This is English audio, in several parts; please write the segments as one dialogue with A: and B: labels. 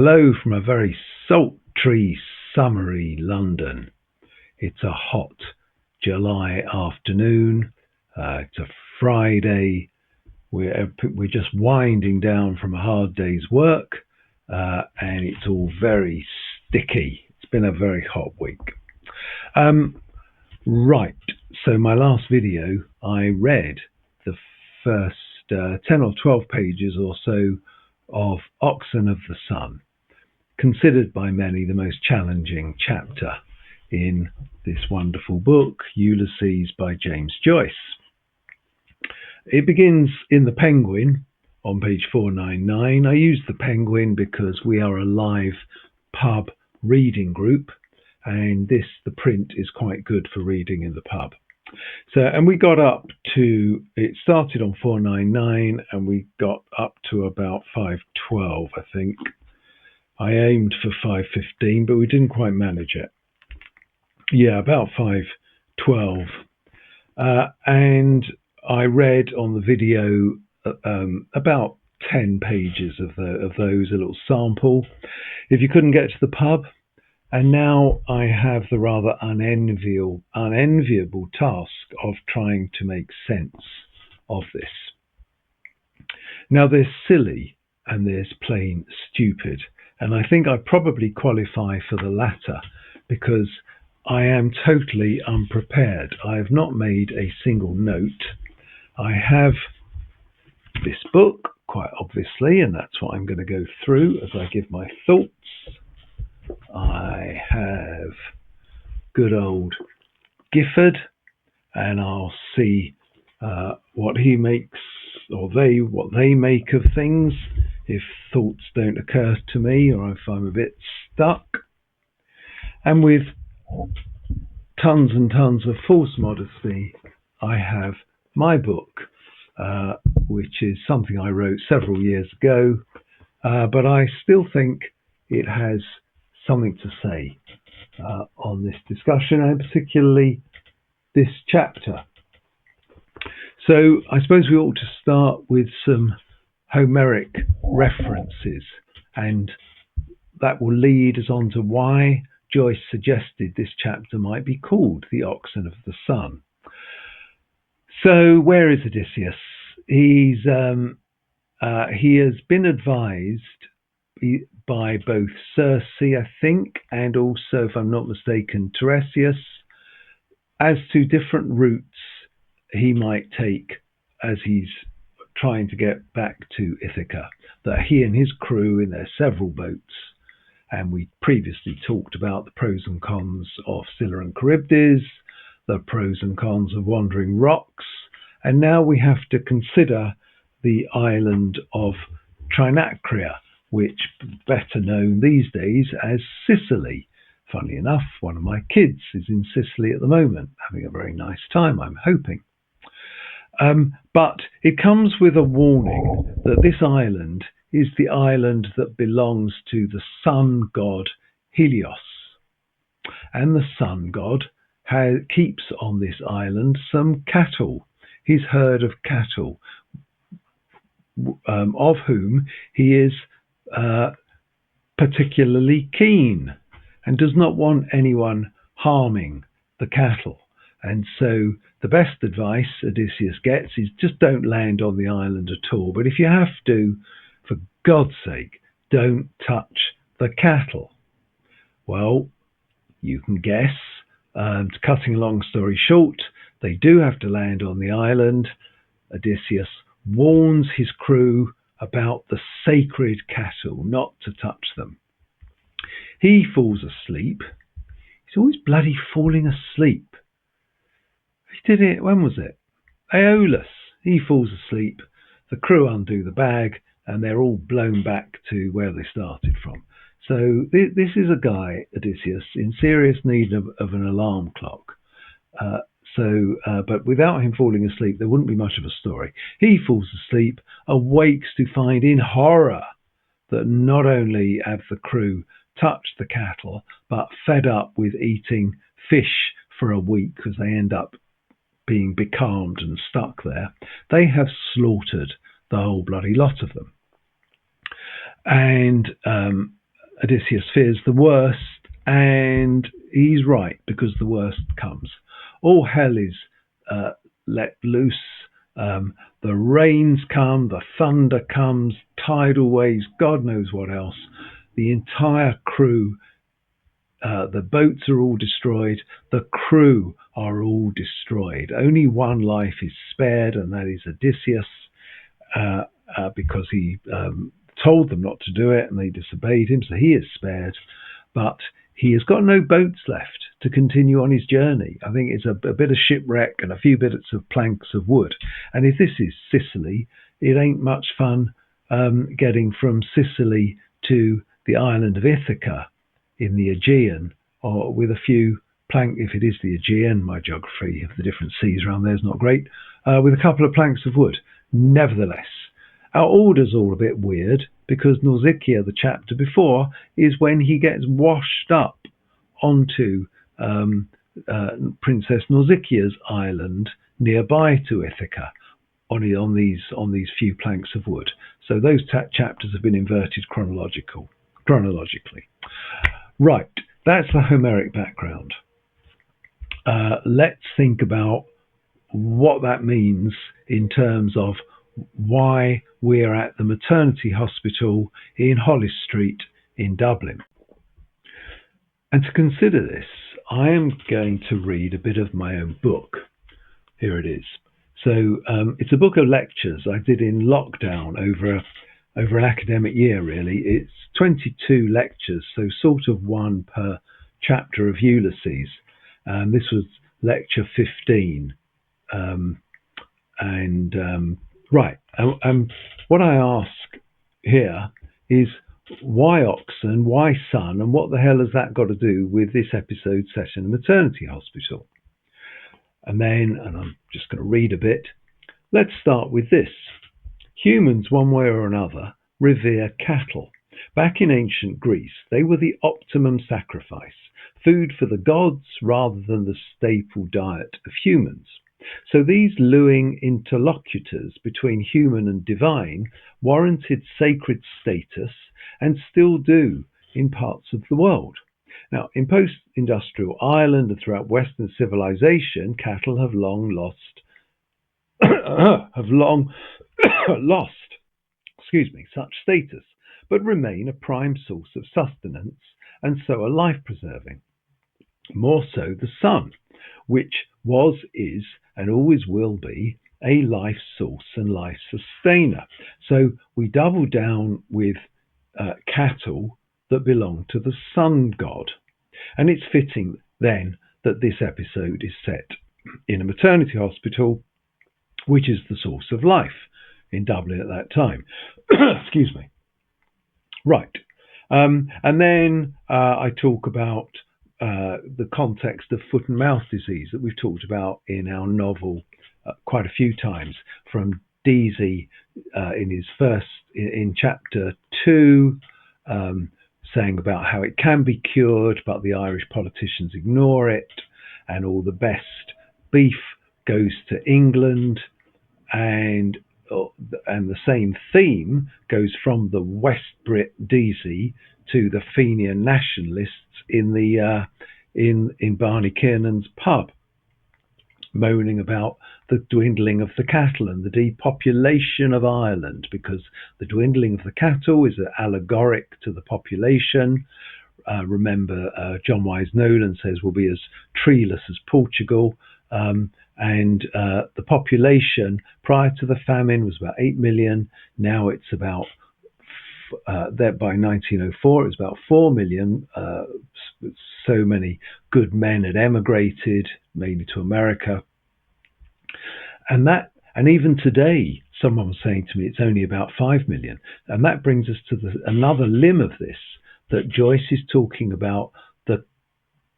A: Hello from a very sultry, summery London. It's a hot July afternoon. It's a Friday. We're just winding down from a hard day's work, and it's all very sticky. It's been a very hot week. Right, so my last video, I read the first 10 or 12 pages or so of Oxen of the Sun, considered by many the most challenging chapter in this wonderful book, Ulysses by James Joyce. It begins in the Penguin on page 499. I use the Penguin because we are a live pub reading group, and the print is quite good for reading in the pub. So, and we got up to, it started on 499 and we got up to about 512, I think. I aimed for 515, but we didn't quite manage it. Yeah, about 512. And I read on the video about 10 pages of those, a little sample. If you couldn't get to the pub, and now I have the rather unenviable task of trying to make sense of this. Now, there's silly and there's plain stupid, and I think I probably qualify for the latter because I am totally unprepared. I have not made a single note. I have this book, quite obviously, and that's what I'm going to go through as I give my thoughts. I have good old Gifford, and I'll see what he makes, or what they make of things, if thoughts don't occur to me or if I'm a bit stuck. And with tons and tons of false modesty, I have my book, which is something I wrote several years ago, but I still think it has something to say on this discussion, and particularly this chapter. So I suppose we ought to start with some Homeric references, and that will lead us on to why Joyce suggested this chapter might be called The Oxen of the Sun. So where is Odysseus? He has been advised by both Circe, I think, and also, if I'm not mistaken, Tiresias, as to different routes he might take as he's trying to get back to Ithaca, that he and his crew in their several boats, and we previously talked about the pros and cons of Scylla and Charybdis, the pros and cons of Wandering Rocks, and now we have to consider the island of Trinacria, which better known these days as Sicily. Funnily enough, one of my kids is in Sicily at the moment, having a very nice time, I'm hoping. But it comes with a warning that this island is the island that belongs to the sun god Helios. And the sun god keeps on this island some cattle, his herd of cattle, of whom he is particularly keen and does not want anyone harming the cattle. And so the best advice Odysseus gets is just don't land on the island at all. But if you have to, for God's sake, don't touch the cattle. Well, you can guess. Cutting a long story short, they do have to land on the island. Odysseus warns his crew about the sacred cattle, not to touch them. He falls asleep. He's always bloody falling asleep. He did it, when was it? Aeolus. He falls asleep. The crew undo the bag, and they're all blown back to where they started from. So this is a guy, Odysseus, in serious need of an alarm clock. But without him falling asleep, there wouldn't be much of a story. He falls asleep, awakes to find in horror that not only have the crew touched the cattle, but fed up with eating fish for a week because they end up being becalmed and stuck there, they have slaughtered the whole bloody lot of them. And Odysseus fears the worst, and he's right, because the worst comes. All hell is let loose. The rains come, the thunder comes, tidal waves, God knows what else. The entire crew, the boats are all destroyed. The crew are all destroyed. Only one life is spared, and that is Odysseus, because he told them not to do it and they disobeyed him, so he is spared. But he has got no boats left to continue on his journey. I think it's a bit of shipwreck and a few bits of planks of wood. And if this is Sicily, it ain't much fun getting from Sicily to the island of Ithaca in the Aegean, or with a few plank, if it is the Aegean. My geography of the different seas around there is not great, with a couple of planks of wood. Nevertheless, our order's all a bit weird, because Nausicaa, the chapter before, is when he gets washed up onto Princess Nausicaa's island nearby to Ithaca on these few planks of wood. So those chapters have been inverted chronologically. Right, that's the Homeric background. Let's think about what that means in terms of why we're at the maternity hospital in Holles Street in Dublin. And to consider this, I am going to read a bit of my own book. Here it is. So it's a book of lectures I did in lockdown over an academic year, really. It's 22 lectures, so sort of one per chapter of Ulysses. This was lecture 15. Right. What I ask here is, why Oxen, why Sun, and what the hell has that got to do with this episode set in a maternity hospital? And I'm just going to read a bit. Let's start with this. Humans, one way or another, revere cattle. Back in ancient Greece, they were the optimum sacrifice, food for the gods rather than the staple diet of humans. So these luring interlocutors between human and divine warranted sacred status, and still do in parts of the world. Now, in post-industrial Ireland and throughout Western civilization, cattle have long lost such status, but remain a prime source of sustenance, and so are life-preserving. More so the sun, which was, is, and always will be a life source and life sustainer. So we double down with cattle that belong to the sun god. And it's fitting then that this episode is set in a maternity hospital, which is the source of life in Dublin at that time. Excuse me. Right. And then I talk about the context of foot and mouth disease that we've talked about in our novel quite a few times, from Deasy in chapter 2, saying about how it can be cured, but the Irish politicians ignore it, and all the best beef goes to England, and the same theme goes from the West Brit Deasy to the Fenian nationalists in Barney Kiernan's pub, moaning about the dwindling of the cattle and the depopulation of Ireland, because the dwindling of the cattle is allegoric to the population. Remember, John Wise Nolan says we'll be as treeless as Portugal, and the population prior to the famine was about 8 million. Now it's about by 1904 it was about 4 million. So many good men had emigrated, mainly to America, and even today someone was saying to me it's only about 5 million. And that brings us to another limb of this, that Joyce is talking about, the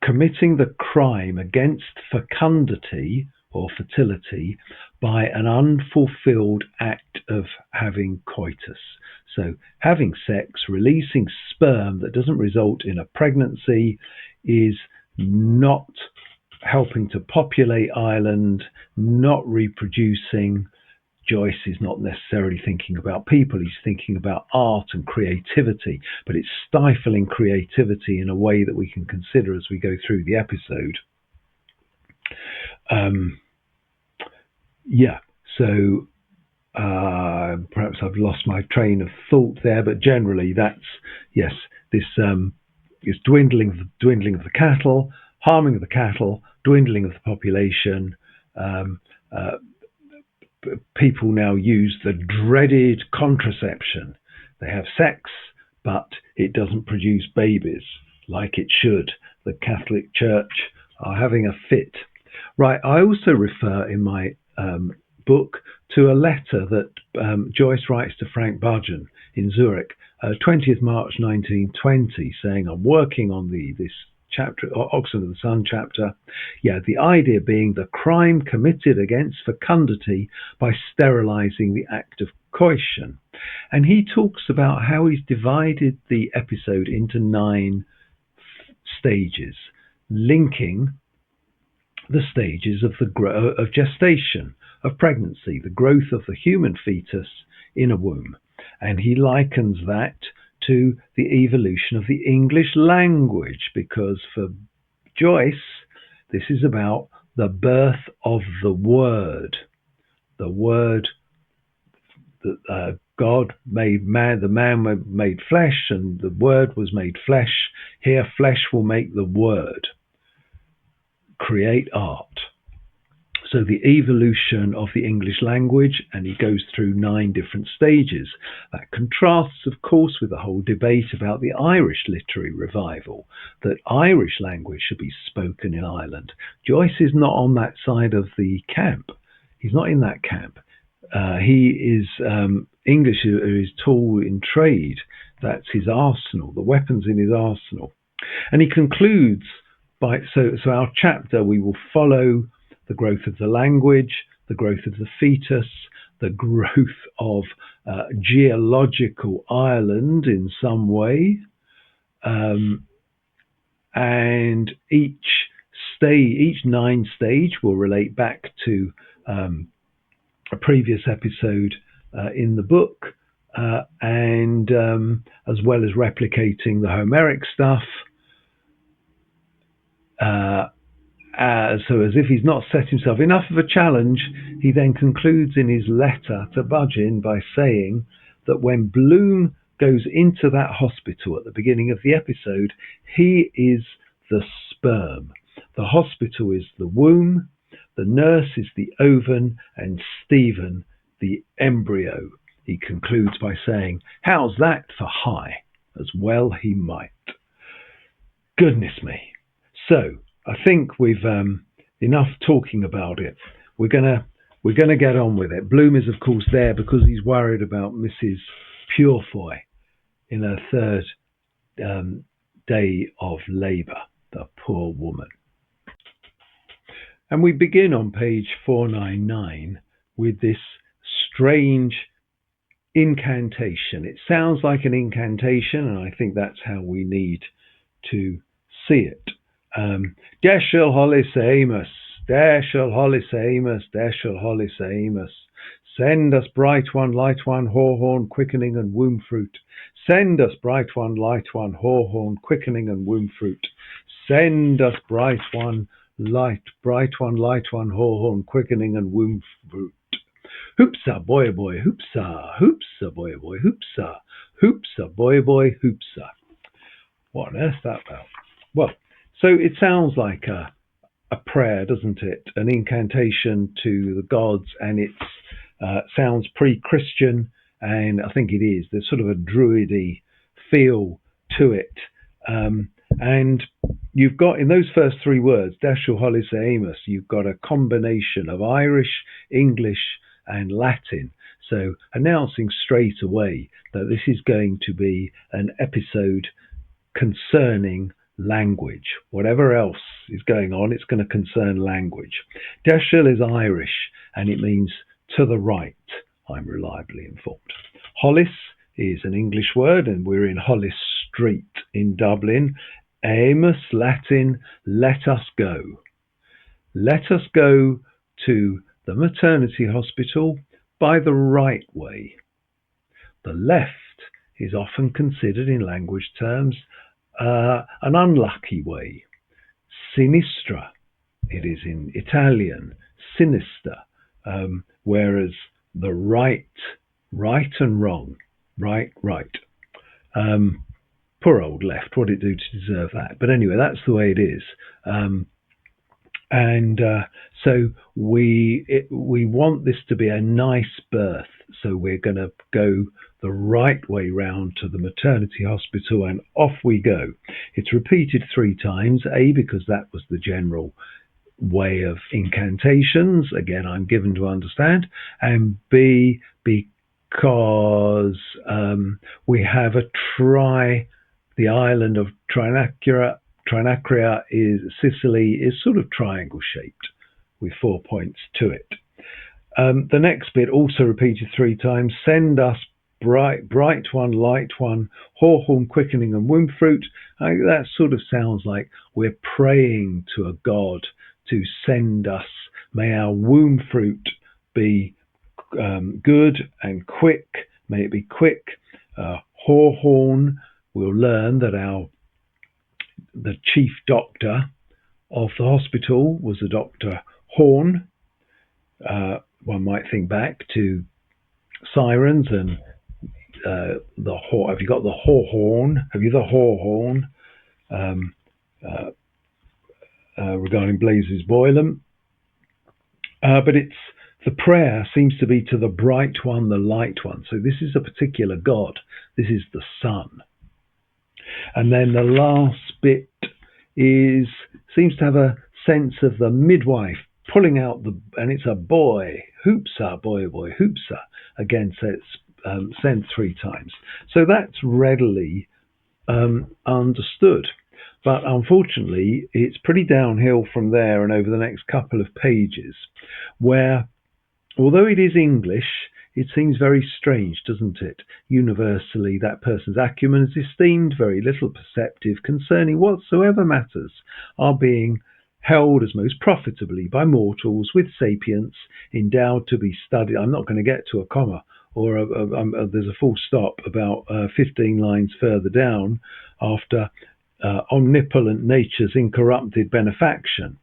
A: committing the crime against fecundity or fertility by an unfulfilled act of having coitus. So having sex, releasing sperm that doesn't result in a pregnancy, is not helping to populate Ireland, not reproducing, Joyce is not necessarily thinking about people, he's thinking about art and creativity, but it's stifling creativity in a way that we can consider as we go through the episode. So perhaps I've lost my train of thought there, but generally that's, yes, this is dwindling of the cattle, harming of the cattle, dwindling of the population. People now use the dreaded contraception. They have sex, but it doesn't produce babies like it should. The Catholic Church are having a fit. Right, I also refer in my book to a letter that Joyce writes to Frank Budgeon in Zurich, 20th March 1920, saying, I'm working on this chapter, Oxen of the Sun chapter. Yeah, the idea being the crime committed against fecundity by sterilizing the act of coition. And he talks about how he's divided the episode into 9 stages, linking the stages of gestation, of pregnancy, the growth of the human fetus in a womb. And he likens that to the evolution of the English language, because for Joyce, this is about the birth of the word that God made man, the man made flesh, and the word was made flesh. Here, flesh will make the word create art. So the evolution of the English language, and he goes through 9 different stages. That contrasts, of course, with the whole debate about the Irish literary revival, that Irish language should be spoken in Ireland. Joyce is not on that side of the camp. He's not in that camp. He is English is tool in trade. That's his arsenal, the weapons in his arsenal. And he concludes by, so our chapter, we will follow the growth of the language, the growth of the fetus, the growth of geological Ireland in some way, and each 9 stage will relate back to a previous episode in the book, and as well as replicating the Homeric stuff. So as if he's not set himself enough of a challenge, he then concludes in his letter to Budgeon by saying that when Bloom goes into that hospital at the beginning of the episode, he is the sperm. The hospital is the womb, the nurse is the ovum, and Stephen the embryo. He concludes by saying, how's that for high? As well he might. Goodness me. So I think we've enough talking about it. We're gonna get on with it. Bloom is, of course, there because he's worried about Mrs. Purefoy in her 3rd day of labour, the poor woman. And we begin on page 499 with this strange incantation. It sounds like an incantation, and I think that's how we need to see it. Deshil, Holles, Eamus, Deshil, Holles, Eamus, Deshil, Holles, Eamus. Send us, bright one, light one, hawhorn, quickening and womb fruit. Send us, bright one, light one, hawhorn, quickening and womb fruit. Send us, bright one, light one, hawhorn, quickening and womb fruit. Hoopsa, boy, hoopsa, hoopsa, boy, hoopsa, hoopsa, boy, hoopsa. What on earth is that about? Well, so it sounds like a prayer, doesn't it? An incantation to the gods, and it sounds pre-Christian, and I think it is. There's sort of a druidy feel to it. And you've got, in those first 3 words, Deshil, Holles, Eamus, you've got a combination of Irish, English, and Latin. So announcing straight away that this is going to be an episode concerning language. Whatever else is going on, it's going to concern language. Deshil is Irish, and it means to the right, I'm reliably informed. Holles is an English word, and we're in Holles Street in Dublin. Eamus, Latin, let us go. Let us go to the maternity hospital, by the right way. The left is often considered in language terms an unlucky way. Sinistra, it is in Italian, sinister, whereas the right and wrong, right. Poor old left, what did it do to deserve that? But anyway, that's the way it is. So we want this to be a nice birth. So we're going to go the right way round to the maternity hospital, and off we go. It's repeated 3 times, A, because that was the general way of incantations, again I'm given to understand, and B, because we have the island of Trinacria is Sicily, is sort of triangle shaped with 4 points to it. The next bit, also repeated 3 times, send us bright one, light one, hawthorn, quickening and womb fruit. That sort of sounds like we're praying to a god to send us. May our womb fruit be good and quick. May it be quick. Hawthorn, we'll learn that the chief doctor of the hospital was a Dr. Horn. One might think back to sirens and have you got the Hawthorn? Have you the Hawthorn? Regarding Blazes Boylan. But the prayer seems to be to the bright one, the light one. So this is a particular god. This is the sun. And then the last bit seems to have a sense of the midwife pulling out and it's a boy, hoopsa, boy, hoopsa. Again, so it's sent 3 times. So that's readily understood. But unfortunately, it's pretty downhill from there and over the next couple of pages, where, although it is English, it seems very strange, doesn't it? Universally, that person's acumen is esteemed, very little perceptive concerning whatsoever matters are being held as most profitably by mortals with sapience endowed to be studied. I'm not going to get to a comma, or there's a full stop about 15 lines further down after omnipotent nature's incorrupted benefaction.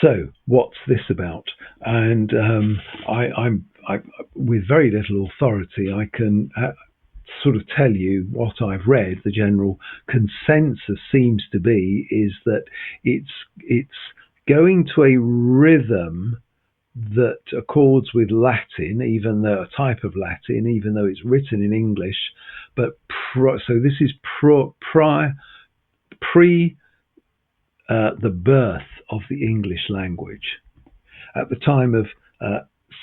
A: So what's this about? And I'm with very little authority, I can sort of tell you what I've read. The general consensus seems to be is that it's going to a rhythm that accords with Latin, even though a type of Latin, even though it's written in English. But so this is pre the birth of the English language. At the time of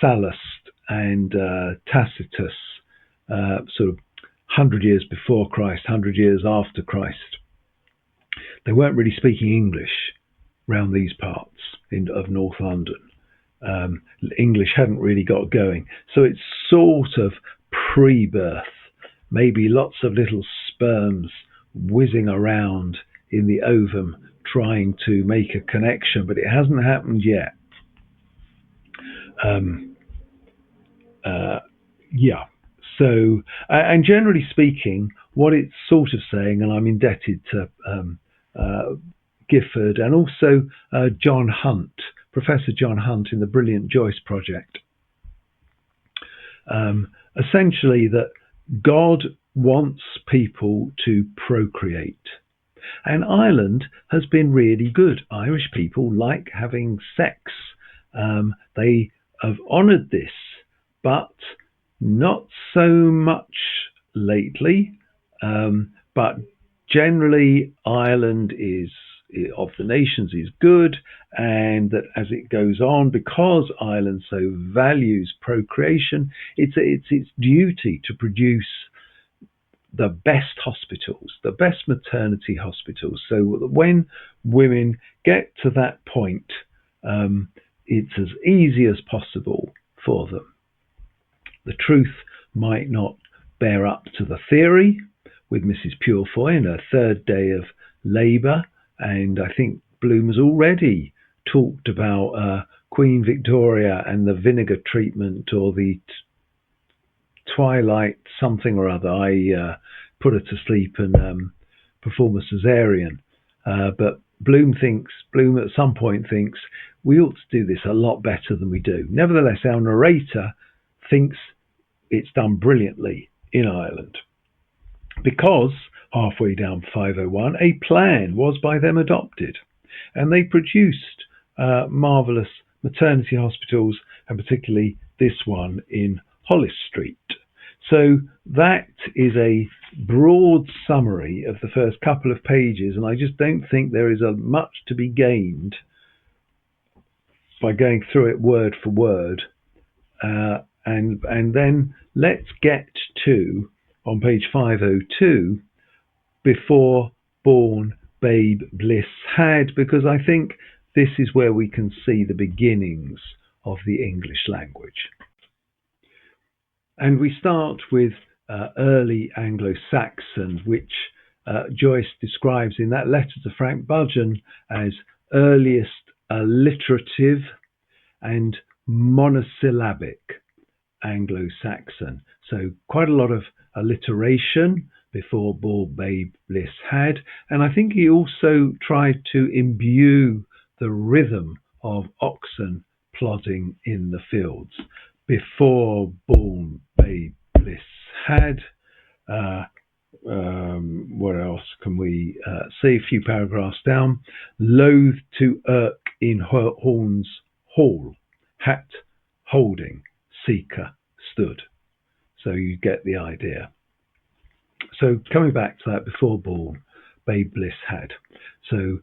A: Sallust and Tacitus, sort of 100 years before Christ, 100 years after Christ, they weren't really speaking English round these parts of North London. English hadn't really got going. So it's sort of pre-birth, maybe lots of little sperms whizzing around in the ovum trying to make a connection, but it hasn't happened yet. Yeah. So, and generally speaking, what it's sort of saying, and I'm indebted to Gifford and also John Hunt, Professor John Hunt in the brilliant Joyce project, essentially that God wants people to procreate. And Ireland has been really good. Irish people like having sex. They have honoured this, but not so much lately. But generally, Ireland is, of the nations, is good, and that as it goes on, because Ireland so values procreation, it's its duty to produce the best hospitals, the best maternity hospitals, so that when women get to that point, it's as easy as possible for them. The truth might not bear up to the theory, with Mrs. Purefoy in her 3rd day of labour, and I think Bloom has already talked about Queen Victoria and the vinegar treatment, or the twilight something or other. I put her to sleep and perform a cesarean. But Bloom at some point thinks we ought to do this a lot better than we do. Nevertheless, our narrator thinks it's done brilliantly in Ireland, because halfway down 501, a plan was by them adopted, and they produced marvellous maternity hospitals, and particularly this one in Holles Street. So that is a broad summary of the first couple of pages, and I just don't think there is much to be gained by going through it word for word. And then let's get to, on page 502, before born babe bliss had, because I think this is where we can see the beginnings of the English language. And we start with early Anglo-Saxon, which Joyce describes in that letter to Frank Budgeon as earliest alliterative and monosyllabic Anglo-Saxon. So quite a lot of alliteration before born babe bliss had. And I think he also tried to imbue the rhythm of oxen plodding in the fields. Before born babe bliss had. What else can we see? A few paragraphs down. Loath to irk in horns hall, hat holding, seeker stood. So you get the idea. So coming back to that, before born babe bliss had. So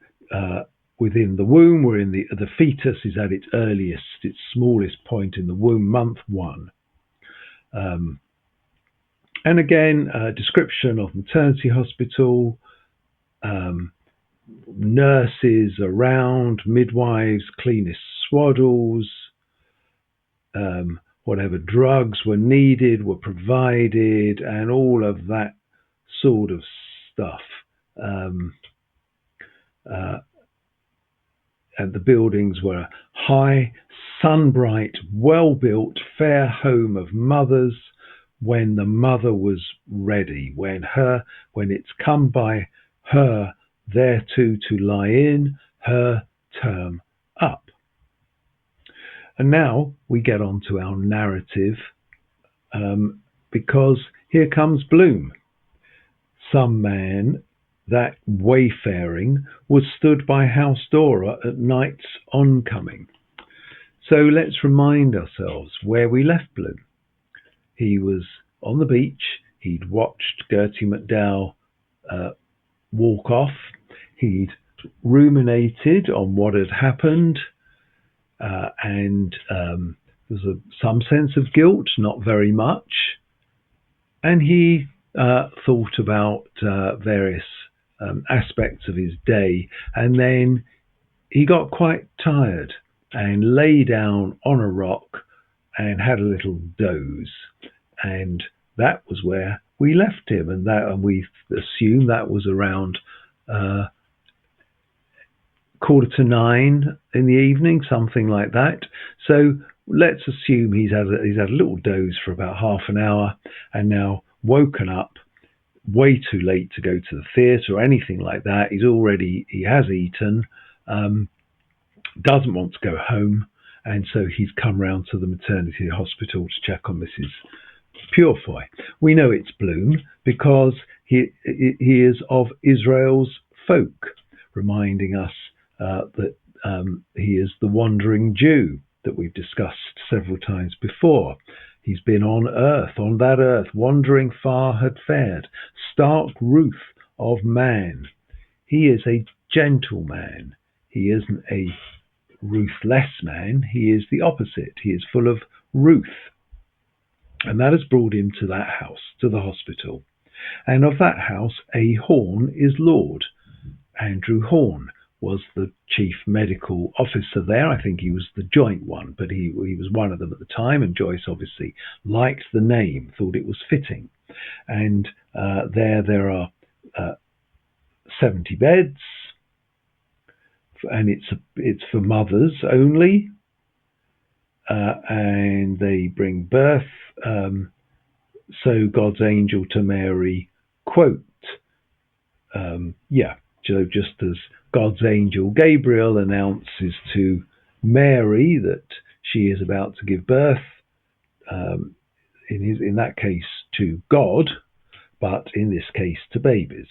A: within the womb, we're in the fetus is at its earliest, its smallest point in the womb, month 1. And again, description of maternity hospital, nurses around, midwives, cleanest swaddles, whatever drugs were needed were provided, and all of that sort of stuff. And the buildings were high, sun-bright, well-built, fair home of mothers, when the mother was ready, when it's come by her thereto to lie in, her term up. And now we get on to our narrative, because here comes Bloom. Some man that wayfaring was stood by house door at night's oncoming. So let's remind ourselves where we left Bloom. He was on the beach. He'd watched Gertie McDowell walk off. He'd ruminated on what had happened, and there was some sense of guilt, not very much. And he thought about various aspects of his day, and then he got quite tired and lay down on a rock and had a little doze, and that was where we left him, and we assume that was around 9:15 in the evening, something like that. So let's assume he's had a little doze for about half an hour, and now woken up way too late to go to the theatre or anything like that. He has eaten, doesn't want to go home, and so he's come round to the maternity hospital to check on Mrs. Purefoy. We know it's Bloom because he is of Israel's folk, reminding us that he is the wandering Jew that we've discussed several times before. He's been on that earth, wandering far had fared, stark ruth of man. He is a gentle man. He isn't a ruthless man. He is the opposite. He is full of ruth. And that has brought him to that house, to the hospital. And of that house, a Horn is Lord. Andrew Horn was the chief medical officer there. I think he was the joint one, but he was one of them at the time, and Joyce obviously liked the name, thought it was fitting. And there are 70 beds, and it's for mothers only. and they bring birth. So God's angel to Mary, quote, so just as God's angel Gabriel announces to Mary that she is about to give birth, in that case to God, but in this case to babies.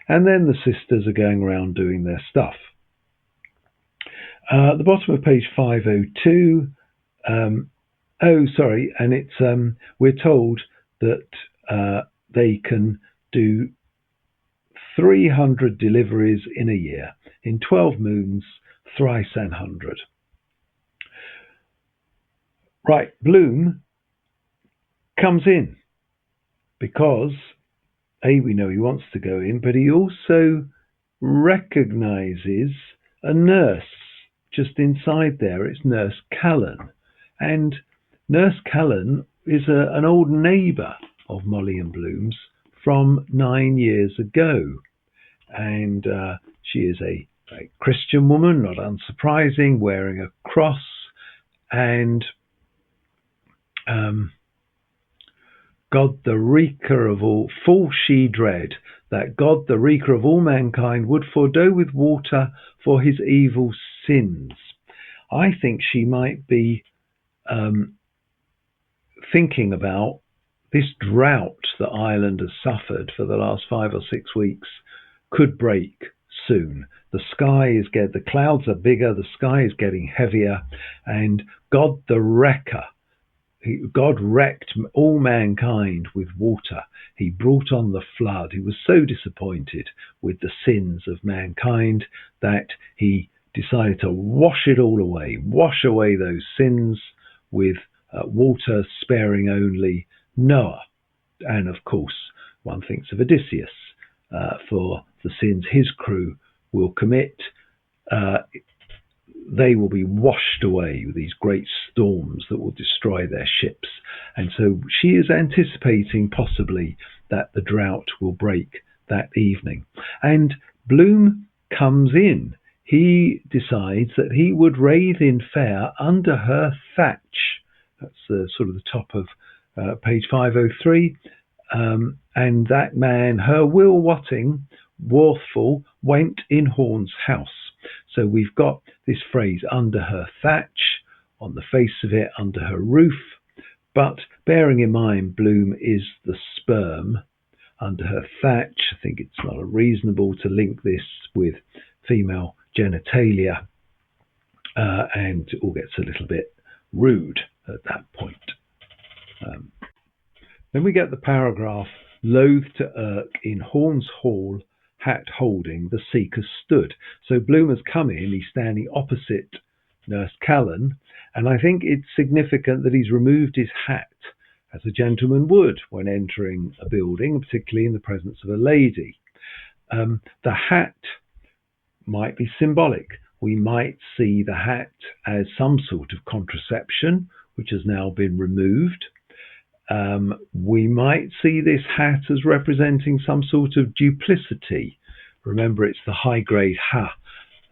A: And then the sisters are going around doing their stuff. At the bottom of page 502, and it's we're told that they can do 300 deliveries in a year, in 12 moons, thrice an 100. Right, Bloom comes in because, we know he wants to go in, but he also recognizes a nurse just inside there. It's Nurse Callan. And Nurse Callan is an old neighbour of Molly and Bloom's from 9 years ago. And she is a Christian woman, not unsurprising, wearing a cross. And God the wreaker of all, full she dread, that God the wreaker of all mankind would fordo with water for his evil sins. I think she might be thinking about this drought that Ireland has suffered for the last 5 or 6 weeks could break soon. The clouds are bigger, the sky is getting heavier, and God the wrecker, God wrecked all mankind with water. He brought on the flood. He was so disappointed with the sins of mankind that he decided to wash it all away, wash away those sins with water, sparing only Noah. And of course, one thinks of Odysseus for the sins his crew will commit. They will be washed away with these great storms that will destroy their ships. And so she is anticipating possibly that the drought will break that evening. And Bloom comes in. He decides that he would rathe in fare under her thatch. That's sort of the top of page 503. And that man, her Will Watting, Worthful, went in Horn's house. So we've got this phrase, under her thatch, on the face of it, under her roof. But bearing in mind Bloom is the sperm under her thatch, I think it's not reasonable to link this with female genitalia, and it all gets a little bit rude at that point. Then we get the paragraph, loath to irk in Horn's hall, hat holding, the seeker stood. So Bloom has come in, he's standing opposite Nurse Callan, and I think it's significant that he's removed his hat, as a gentleman would when entering a building, particularly in the presence of a lady. The hat might be symbolic. We might see the hat as some sort of contraception, which has now been removed. We might see this hat as representing some sort of duplicity. Remember, it's the high-grade ha,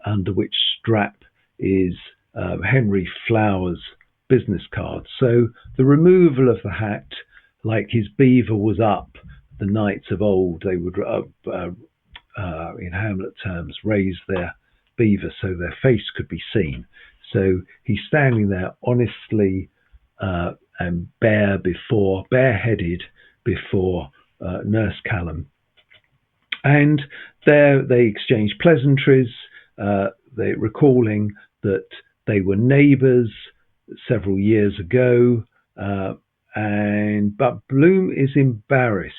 A: under which strap is Henry Flower's business card. So the removal of the hat, like his beaver was up, the knights of old, they would, in Hamlet terms, raise their beaver so their face could be seen. So he's standing there honestly and bareheaded before Nurse Callan. And there they exchanged pleasantries, they recalling that they were neighbours several years ago, but Bloom is embarrassed.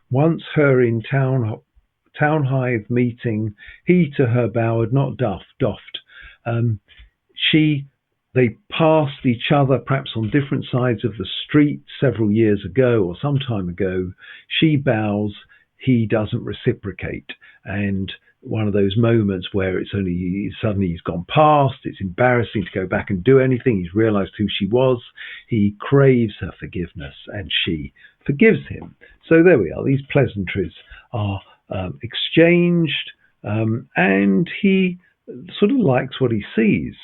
A: Once her in Townhive meeting, he to her bowed, not doffed. They passed each other, perhaps on different sides of the street several years ago or some time ago. She bows, he doesn't reciprocate. And one of those moments where it's only suddenly he's gone past, it's embarrassing to go back and do anything. He's realized who she was. He craves her forgiveness and she forgives him. So there we are. These pleasantries are exchanged, and he sort of likes what he sees.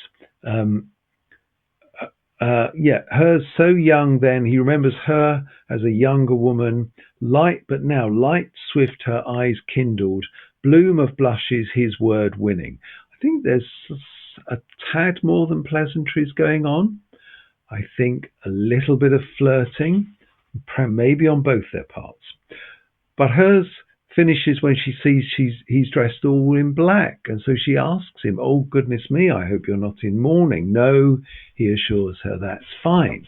A: yeah, hers so young then. He remembers her as a younger woman, light, but now light, swift, her eyes kindled, bloom of blushes, his word winning. I think there's a tad more than pleasantries going on. I think a little bit of flirting, maybe on both their parts. But hers finishes when she sees he's dressed all in black, and so she asks him, "Oh goodness me, I hope you're not in mourning." No, he assures her that's fine.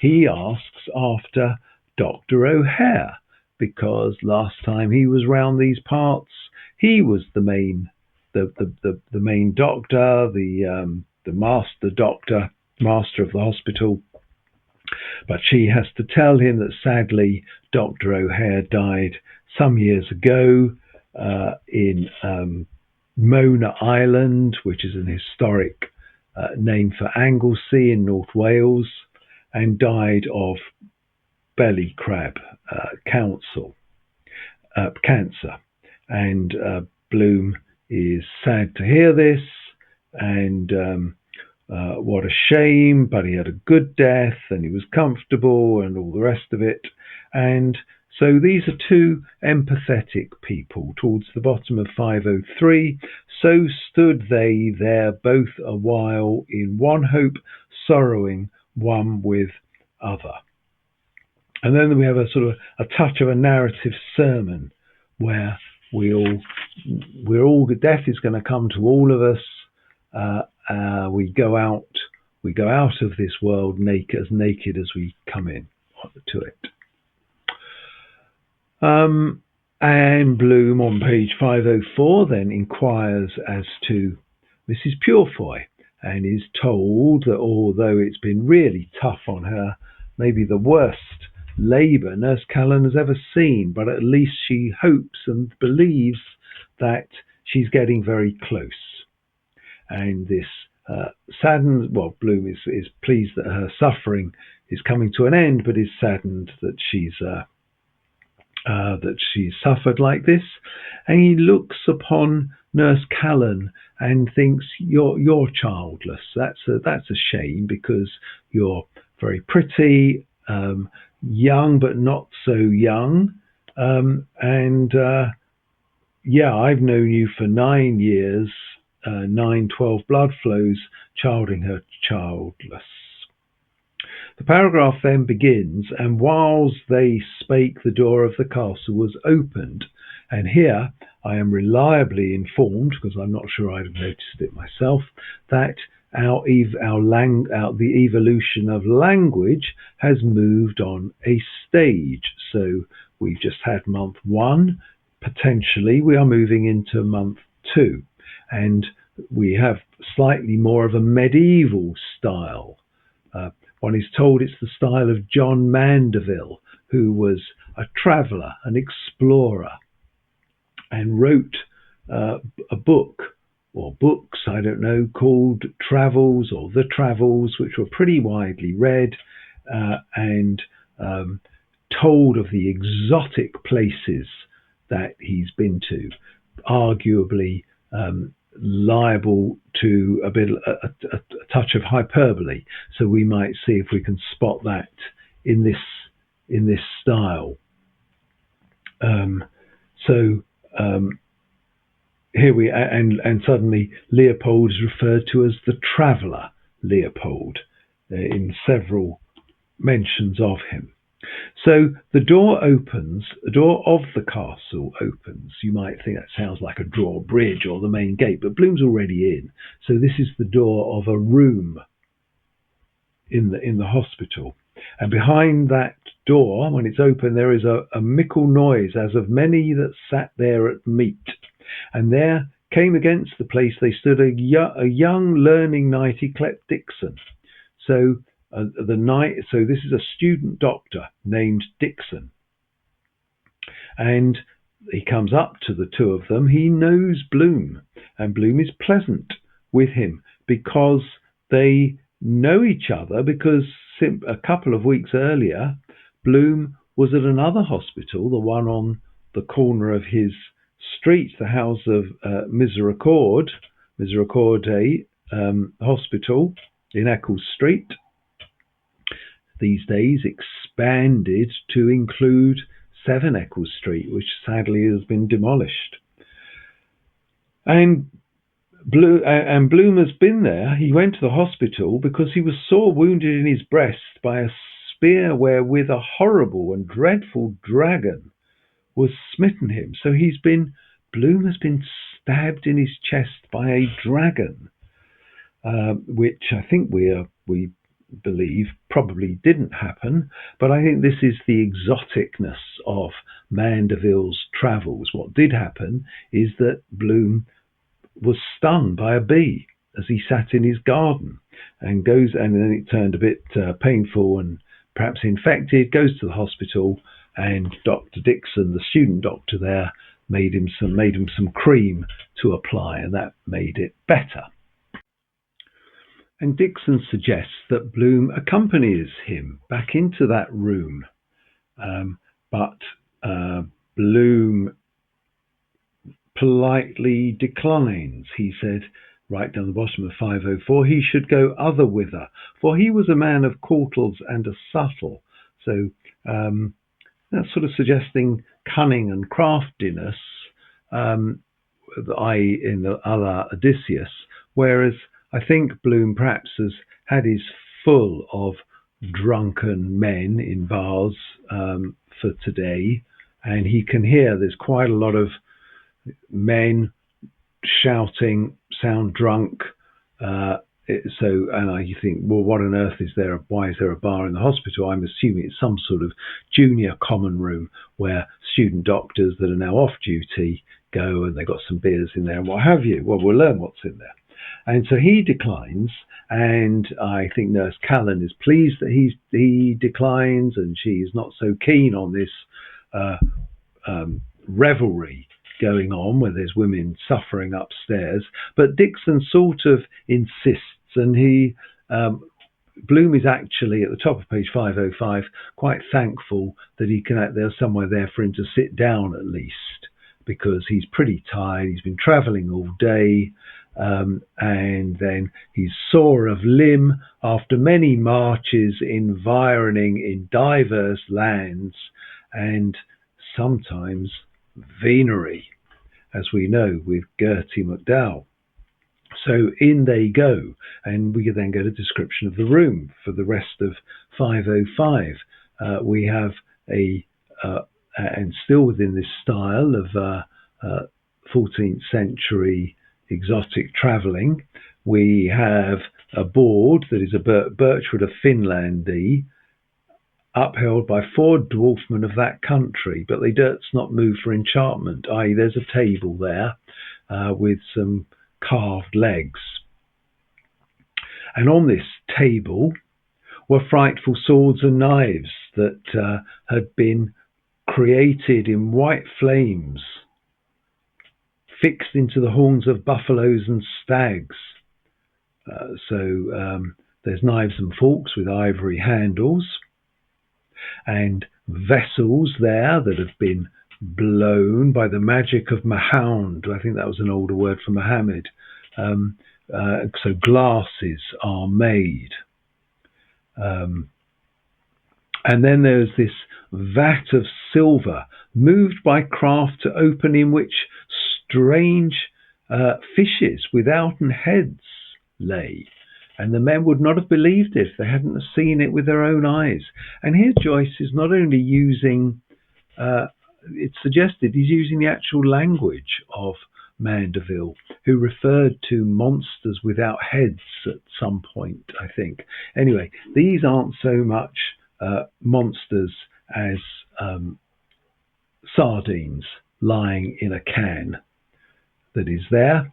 A: He asks after Dr. O'Hare because last time he was round these parts, he was the main the main doctor, the master doctor, master of the hospital. But she has to tell him that sadly Dr. O'Hare died some years ago in Mona Island, which is an historic name for Anglesey in North Wales, and died of belly crab cancer. And Bloom is sad to hear this, and what a shame, but he had a good death and he was comfortable and all the rest of it. And so these are two empathetic people. Towards the bottom of 503, so stood they there both a while, in one hope, sorrowing one with other. And then we have a sort of a touch of a narrative sermon where death is going to come to all of us. We go out of this world naked as we come in to it. And Bloom on page 504 then inquires as to Mrs. Purefoy, and is told that although it's been really tough on her, maybe the worst labour Nurse Callan has ever seen, but at least she hopes and believes that she's getting very close. And this saddens, well, Bloom is pleased that her suffering is coming to an end, but is saddened that she's suffered like this. And he looks upon Nurse Callan and thinks, you're childless. That's a shame, because you're very pretty, young but not so young, yeah, I've known you for 9 years, 12 blood flows, childing her childless. The paragraph then begins, and whiles they spake, the door of the castle was opened. And here I am reliably informed, because I'm not sure I'd have noticed it myself, that the evolution of language has moved on a stage. So we've just had month 1. Potentially we are moving into month 2, and we have slightly more of a medieval style. One is told it's the style of John Mandeville, who was a traveller, an explorer, and wrote a book, or books, I don't know, called Travels or The Travels, which were pretty widely read, and told of the exotic places that he's been to, arguably liable to a touch of hyperbole. So we might see if we can spot that in this style. Here we and suddenly Leopold is referred to as the traveller Leopold in several mentions of him. So the door opens, the door of the castle opens. You might think that sounds like a drawbridge or the main gate, but Bloom's already in. So this is the door of a room in the hospital. And behind that door, when it's open, there is a mickle noise, as of many that sat there at meat. And there came against the place they stood a young learning knight yclept Dixon. So so this is a student doctor named Dixon, and he comes up to the two of them. He knows Bloom, and Bloom is pleasant with him because they know each other, because a couple of weeks earlier Bloom was at another hospital, the one on the corner of his street, the house of Misericorde Hospital in Eccles Street. these days expanded to include 7 Eccles Street, which sadly has been demolished. And Bloom has been there. He went to the hospital because he was sore wounded in his breast by a spear wherewith a horrible and dreadful dragon was smitten him. So Bloom has been stabbed in his chest by a dragon, which I think we believe probably didn't happen. But I think this is the exoticness of Mandeville's travels. What did happen is that Bloom was stung by a bee as he sat in his garden, and then it turned a bit painful and perhaps infected, goes to the hospital, and Dr. Dixon, the student doctor there, made him some cream to apply, and that made it better. And Dixon suggests that Bloom accompanies him back into that room, but Bloom politely declines. He said, right down the bottom of 504, he should go otherwhither, for he was a man of courtals and a subtle. So that's sort of suggesting cunning and craftiness, i.e. in the a la Odysseus, whereas I think Bloom perhaps has had his full of drunken men in bars for today, and he can hear there's quite a lot of men shouting, sound drunk. And I think, well, what on earth is there? Why is there a bar in the hospital? I'm assuming it's some sort of junior common room where student doctors that are now off duty go, and they've got some beers in there and what have you. Well, we'll learn what's in there. And so he declines, and I think Nurse Callan is pleased that he declines, and she's not so keen on this revelry going on where there's women suffering upstairs. But Dixon sort of insists, and Bloom is actually at the top of page 505 quite thankful that there's somewhere there for him to sit down at least, because he's pretty tired. He's been travelling all day, and then he's sore of limb after many marches environing in diverse lands, and sometimes venery, as we know with Gertie McDowell. So in they go, and we then get a description of the room for the rest of 505. We have and still within this style of 14th century exotic travelling, we have a board that is a Birchwood of Finlandy, upheld by 4 dwarfmen of that country, but they durst not move for enchantment, i.e. there's a table there with some carved legs. And on this table were frightful swords and knives that had been created in white flames, fixed into the horns of buffaloes and stags. There's knives and forks with ivory handles, and vessels there that have been blown by the magic of Mahound. I think that was an older word for Muhammad. So glasses are made. And then there's this vat of silver, moved by craft to open, in which strange fishes withouten heads lay. And the men would not have believed it if they hadn't seen it with their own eyes. And here Joyce is not only using, it's suggested he's using the actual language of Mandeville, who referred to monsters without heads at some point, I think. Anyway, these aren't so much monsters as sardines lying in a can that is there.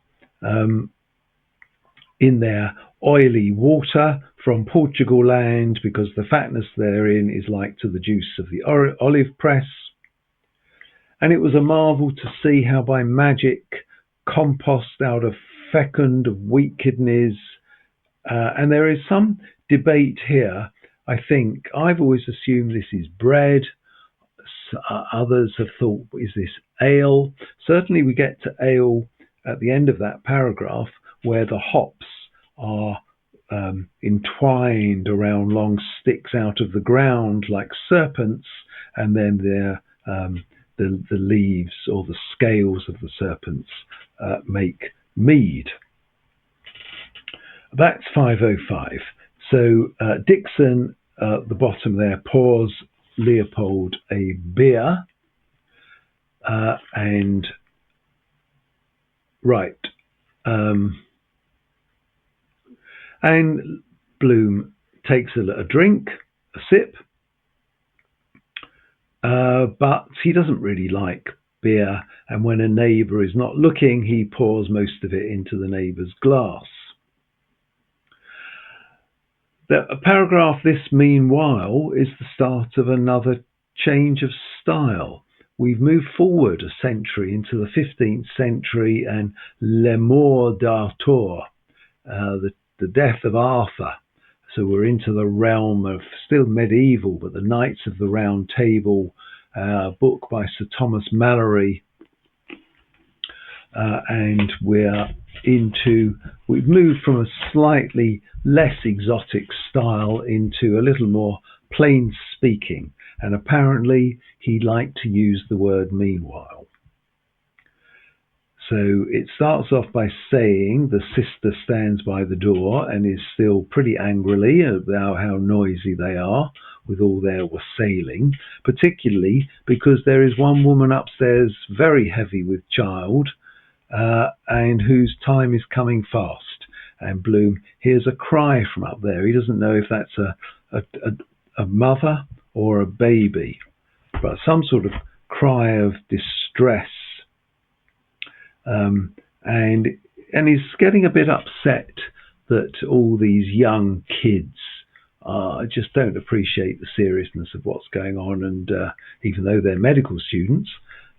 A: In their oily water from Portugal land, because the fatness therein is like to the juice of the olive press. And it was a marvel to see how by magic compost out of fecund of weak kidneys, and there is some debate here. I think I've always assumed this is bread. Others have thought, is this ale? Certainly we get to ale at the end of that paragraph, where the hops are entwined around long sticks out of the ground like serpents, and then the leaves or the scales of the serpents make mead. That's 505. So Dixon, at the bottom there, pours Leopold a beer, and right. And Bloom takes a drink, a sip, but he doesn't really like beer, and when a neighbour is not looking, he pours most of it into the neighbour's glass. A paragraph, this meanwhile, is the start of another change of style. We've moved forward a century into the 15th century and Le Mort d'Arthur, the death of Arthur. So we're into the realm of still medieval, but the Knights of the Round Table, book by Sir Thomas Malory. And we've moved from a slightly less exotic style into a little more plain speaking. And apparently he liked to use the word meanwhile. So it starts off by saying the sister stands by the door and is still pretty angrily about how noisy they are with all their wassailing, particularly because there is one woman upstairs very heavy with child, and whose time is coming fast. And Bloom hears a cry from up there. He doesn't know if that's a mother or a baby, but some sort of cry of distress. And he's getting a bit upset that all these young kids just don't appreciate the seriousness of what's going on, and even though they're medical students.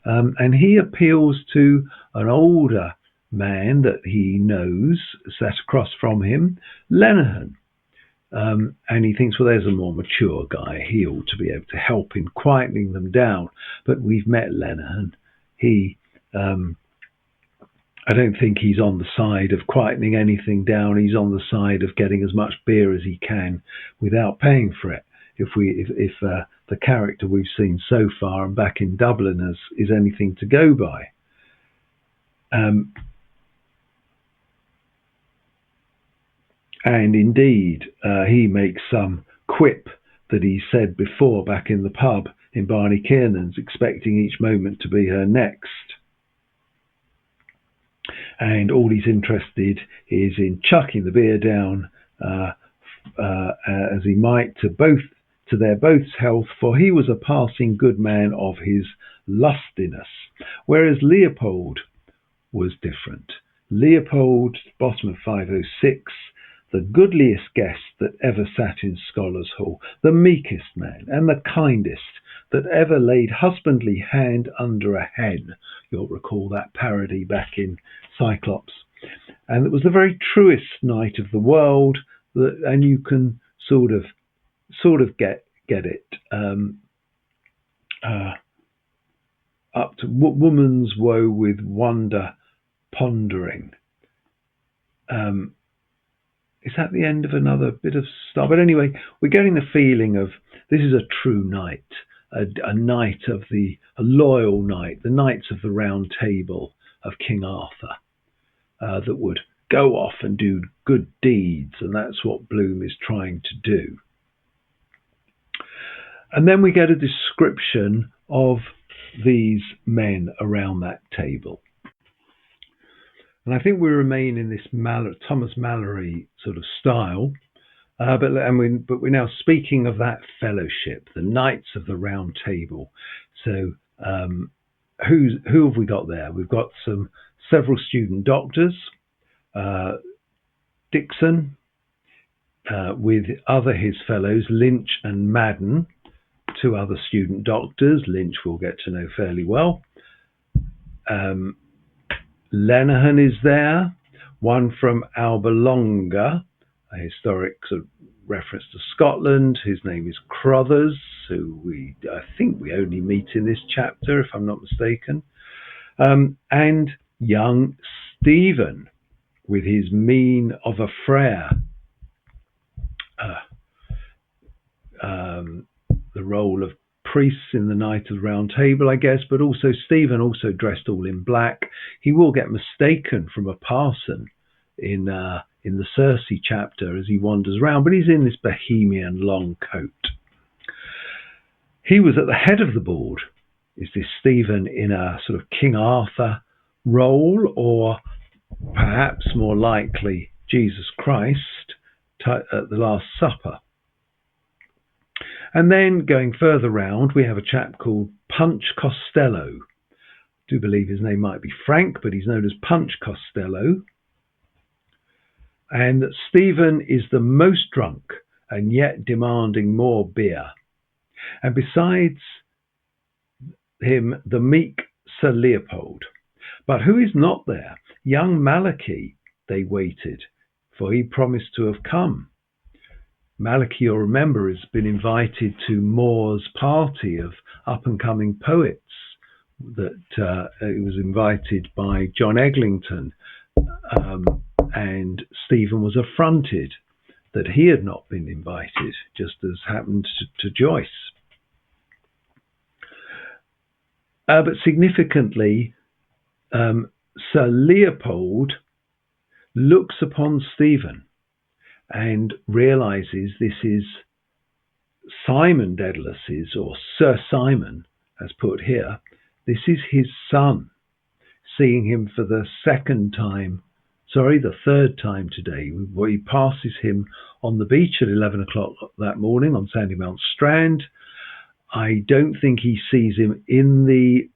A: And he appeals to an older man that he knows sat across from him, Lenihan. And he thinks, well, there's a more mature guy. He ought to be able to help in quietening them down. But we've met Lenihan. I don't think he's on the side of quietening anything down. He's on the side of getting as much beer as he can without paying for it. If the character we've seen so far and back in Dublin is anything to go by. And indeed, he makes some quip that he said before back in the pub in Barney Kiernan's, expecting each moment to be her next. And all he's interested is in chucking the beer down as he might to their both's health, for he was a passing good man of his lustiness. Whereas Leopold was different. Leopold, bottom of 506, the goodliest guest that ever sat in Scholars' Hall, the meekest man and the kindest that ever laid husbandly hand under a hen. You'll recall that parody back in Cyclops. And it was the very truest knight of the world, and you can sort of get it. Up to woman's woe with wonder pondering. Is that the end of another bit of stuff? But anyway, we're getting the feeling of this is a true knight, a knight of a loyal knight, the Knights of the Round Table of King Arthur, that would go off and do good deeds, and that's what Bloom is trying to do. And then we get a description of these men around that table. And I think we remain in this Thomas Malory sort of style, but we're now speaking of that fellowship, the Knights of the Round Table. So who have we got there? We've got several student doctors, Dixon, with his fellows, Lynch and Madden, two other student doctors. Lynch we'll get to know fairly well. Lenihan is there, one from Albalonga, a historic sort of reference to Scotland. His name is Crothers, who I think we only meet in this chapter, if I'm not mistaken. And young Stephen, with his mien of a friar. the role of priests in the Knight of the Round Table, I guess, but also Stephen, also dressed all in black. He will get mistaken from a parson in the Circe chapter as he wanders around, but he's in this bohemian long coat. He was at the head of the board. Is this Stephen in a sort of King Arthur role, or perhaps more likely Jesus Christ at the Last Supper? And then going further round, we have a chap called Punch Costello. I do believe his name might be Frank, but he's known as Punch Costello. And that Stephen is the most drunk and yet demanding more beer. And besides him, the meek Sir Leopold. But who is not there? Young Malachi, they waited, for he promised to have come. Malachi, you'll remember, has been invited to Moore's party of up-and-coming poets. That he was invited by John Eglinton, and Stephen was affronted that he had not been invited, just as happened to Joyce. But significantly, Sir Leopold looks upon Stephen and realizes this is Simon Dedalus, or Sir Simon, as put here. This is his son. Seeing him for the third time today. He passes him on the beach at 11 o'clock that morning on Sandymount Strand. I don't think he sees him in the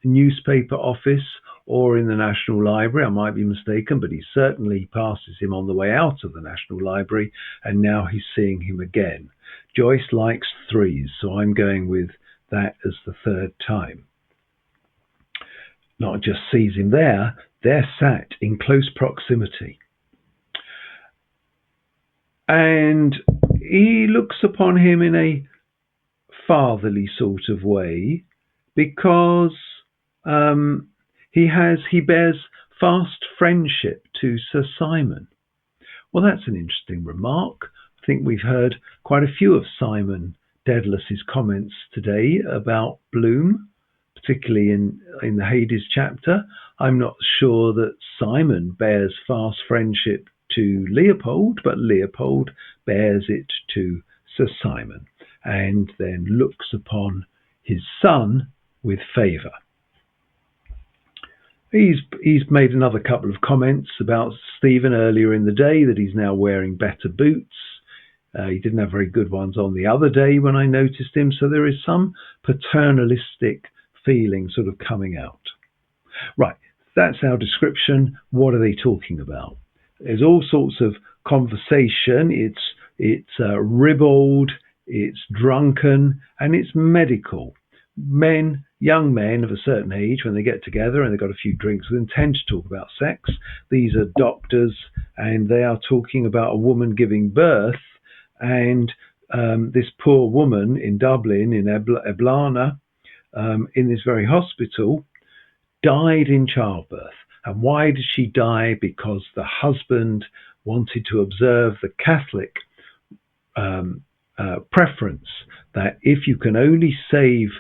A: newspaper office or in the National Library. I might be mistaken, but he certainly passes him on the way out of the National Library, and now he's seeing him again. Joyce likes threes, so I'm going with that as the third time. Not just sees him there, they're sat in close proximity. And he looks upon him in a fatherly sort of way, because he bears fast friendship to Sir Simon. Well, that's an interesting remark. I think we've heard quite a few of Simon Dedalus's comments today about Bloom, particularly in the Hades chapter. I'm not sure that Simon bears fast friendship to Leopold, but Leopold bears it to Sir Simon, and then looks upon his son with favour. He's made another couple of comments about Stephen earlier in the day, that he's now wearing better boots. He didn't have very good ones on the other day when I noticed him, so there is some paternalistic feeling sort of coming out. Right, that's our description. What are they talking about? There's all sorts of conversation. It's ribald, it's drunken, and it's medical. Young men of a certain age, when they get together and they've got a few drinks with them, tend to talk about sex. These are doctors, and they are talking about a woman giving birth, and this poor woman in Dublin, in Eblana, in this very hospital, died in childbirth. And why did she die? Because the husband wanted to observe the Catholic preference that if you can only save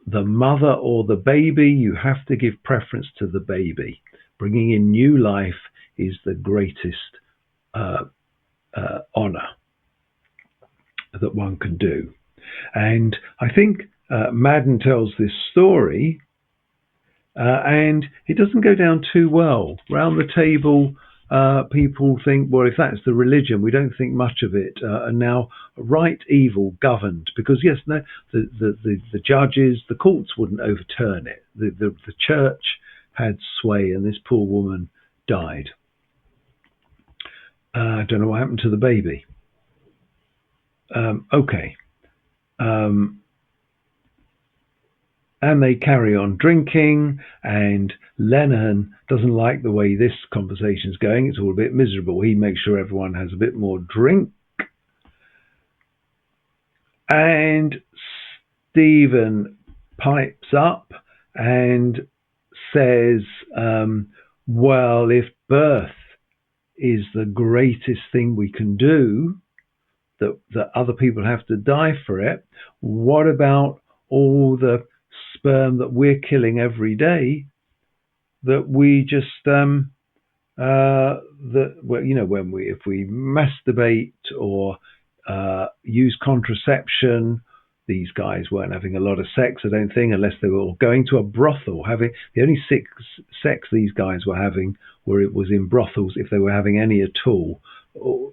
A: the mother or the baby, you have to give preference to the baby. Bringing in new life is the greatest honor that one can do. And I think Madden tells this story, and it doesn't go down too well. Round the table, people think, well, if that's the religion, we don't think much of it. And now right evil governed, because yes, no, the judges, the courts wouldn't overturn it. The church had sway, and this poor woman died. I don't know what happened to the baby. Okay. And they carry on drinking, and Lennon doesn't like the way this conversation's going. It's all a bit miserable. He makes sure everyone has a bit more drink. And Stephen pipes up and says, well, if birth is the greatest thing we can do, that other people have to die for it. What about all the sperm that we're killing every day that we just if we masturbate or use contraception? These guys weren't having a lot of sex, I don't think, unless they were all going to a brothel. The only sex these guys were having was in brothels, if they were having any at all,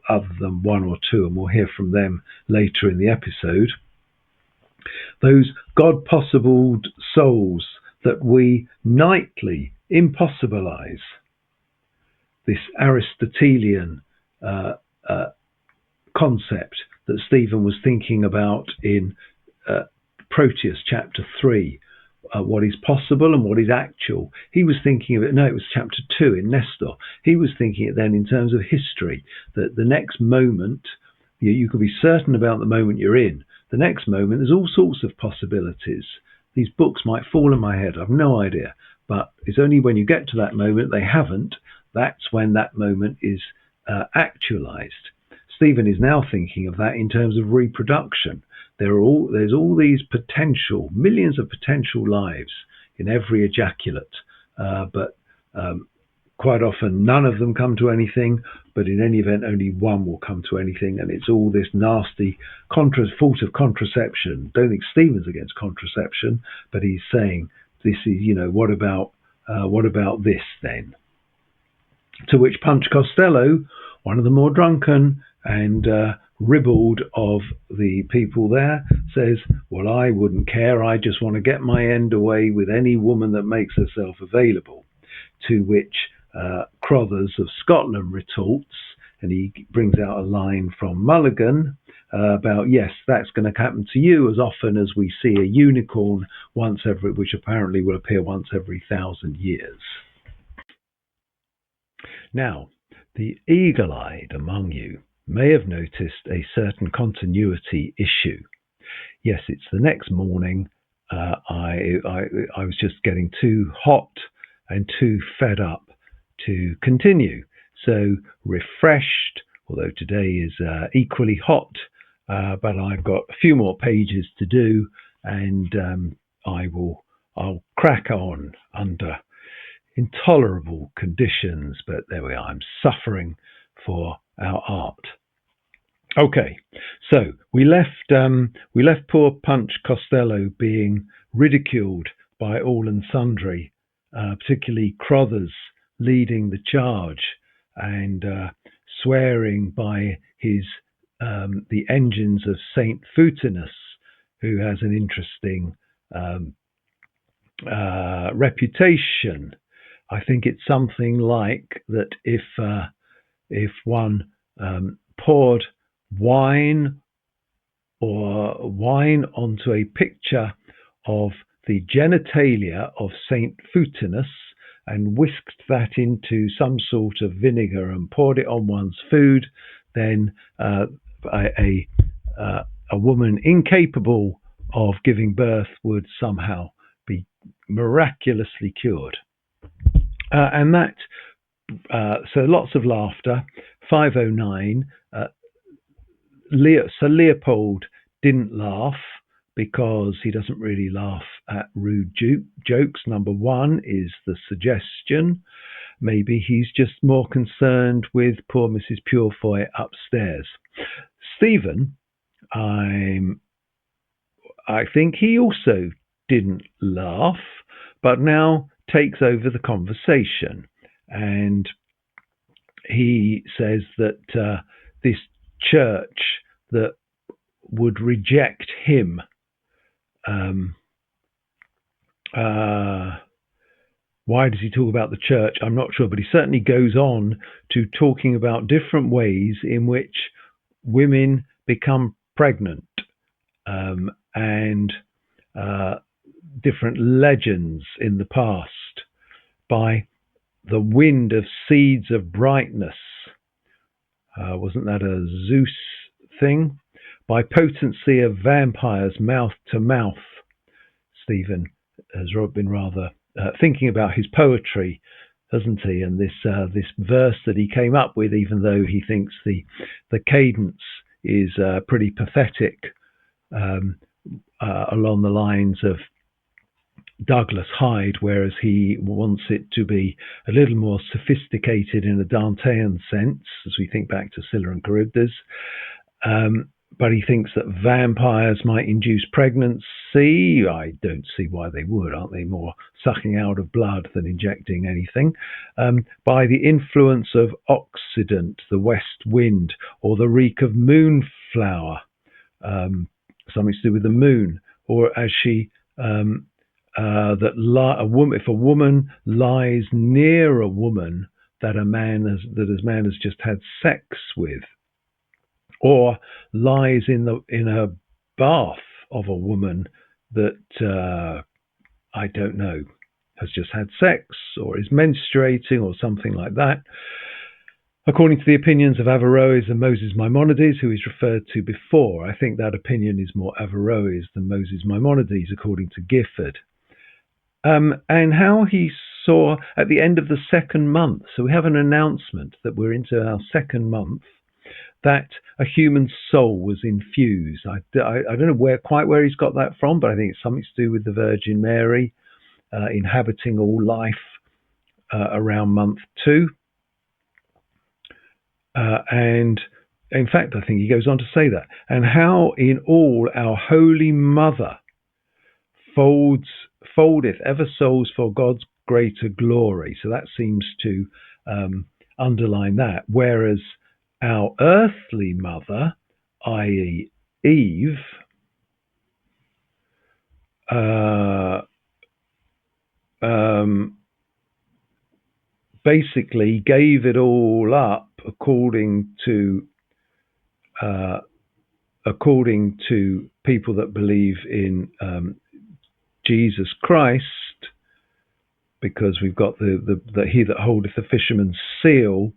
A: other than one or two, and we'll hear from them later in the episode. Those God-possible souls that we nightly impossibilize. This Aristotelian concept that Stephen was thinking about in Proteus chapter 3, what is possible and what is actual. He was thinking of it, no, it was chapter 2 in Nestor. He was thinking it then in terms of history, that the next moment, you can be certain about the moment you're in. The next moment, there's all sorts of possibilities. These books might fall on my head, I've no idea, but it's only when you get to that moment, they haven't, that's when that moment is actualized. Stephen is now thinking of that in terms of reproduction. There's all these potential, millions of potential lives in every ejaculate, but quite often none of them come to anything, but in any event only one will come to anything, and it's all this nasty fault of contraception. Don't think Stephen's against contraception, but he's saying this is, what about this then? To which Punch Costello, one of the more drunken and ribald of the people there, says, well, I wouldn't care, I just want to get my end away with any woman that makes herself available. To which Crothers of Scotland retorts, and he brings out a line from Mulligan about, yes, that's going to happen to you as often as we see a unicorn which apparently will appear once every 1,000 years. Now, the eagle-eyed among you may have noticed a certain continuity issue. Yes, it's the next morning. I was just getting too hot and too fed up to continue. So refreshed, although today is equally hot, but I've got a few more pages to do, and I'll crack on under intolerable conditions, but there we are. I'm suffering for our art. Okay, so we left poor Punch Costello being ridiculed by all and sundry, particularly Crothers leading the charge and swearing by the engines of Saint Futinus, who has an interesting reputation. I think it's something like that if one poured wine onto a picture of the genitalia of Saint Futinus and whisked that into some sort of vinegar and poured it on one's food, then a woman incapable of giving birth would somehow be miraculously cured. And that, so lots of laughter. 509. Sir Leopold didn't laugh because he doesn't really laugh at rude jokes. Number one is the suggestion. Maybe he's just more concerned with poor Mrs. Purefoy upstairs. Stephen, I think he also didn't laugh, but now takes over the conversation, and he says that this church that would reject him, why does he talk about the church? I'm not sure, but he certainly goes on to talking about different ways in which women become pregnant, and different legends in the past, by the wind of seeds of brightness. Wasn't that a Zeus thing? By potency of vampires mouth to mouth. Stephen has been rather thinking about his poetry, hasn't he? And this verse that he came up with, even though he thinks the cadence is pretty pathetic, along the lines of Douglas Hyde, whereas he wants it to be a little more sophisticated in a Dantean sense, as we think back to Scylla and Charybdis. But he thinks that vampires might induce pregnancy. I don't see why they would. Aren't they more sucking out of blood than injecting anything? By the influence of Occident, the west wind, or the reek of moonflower, something to do with the moon, or as she if a woman lies near a woman that a man has just had sex with, or lies in a bath of a woman that I don't know, has just had sex or is menstruating or something like that. According to the opinions of Averroes and Moses Maimonides, who is referred to before, I think that opinion is more Averroes than Moses Maimonides, according to Gifford. And how he saw at the end of the second month, so we have an announcement that we're into our second month, that a human soul was infused. I don't know quite where he's got that from, but I think it's something to do with the Virgin Mary inhabiting all life around month 2. And in fact, I think he goes on to say that, and how in all our Holy Mother foldeth ever souls for God's greater glory. So that seems to underline that. Whereas our earthly mother, i.e. Eve, basically gave it all up according to people that believe in Jesus Christ, because we've got the he that holdeth the fisherman's seal,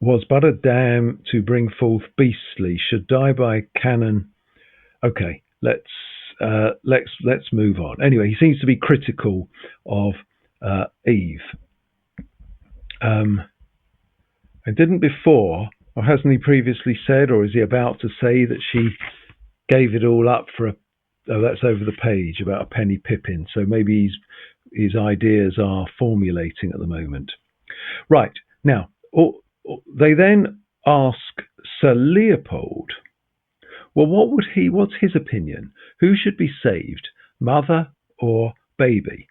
A: was but a dam to bring forth beastly, should die by cannon. Okay, let's move on. Anyway, he seems to be critical of Eve. I didn't before, or hasn't he previously said, or is he about to say that she gave it all up for that's over the page, about a penny pippin. So maybe his ideas are formulating at the moment. Right, now, they then ask Sir Leopold, well, what's his opinion? Who should be saved, mother or baby?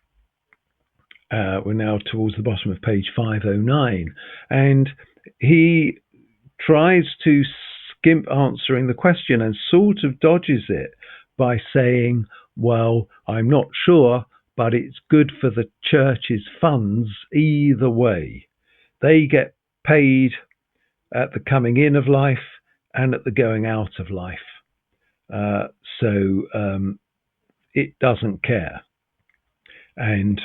A: We're now towards the bottom of page 509, and he tries to skimp answering the question and sort of dodges it by saying, well, I'm not sure, but it's good for the church's funds either way. They get paid at the coming in of life and at the going out of life. So it doesn't care. And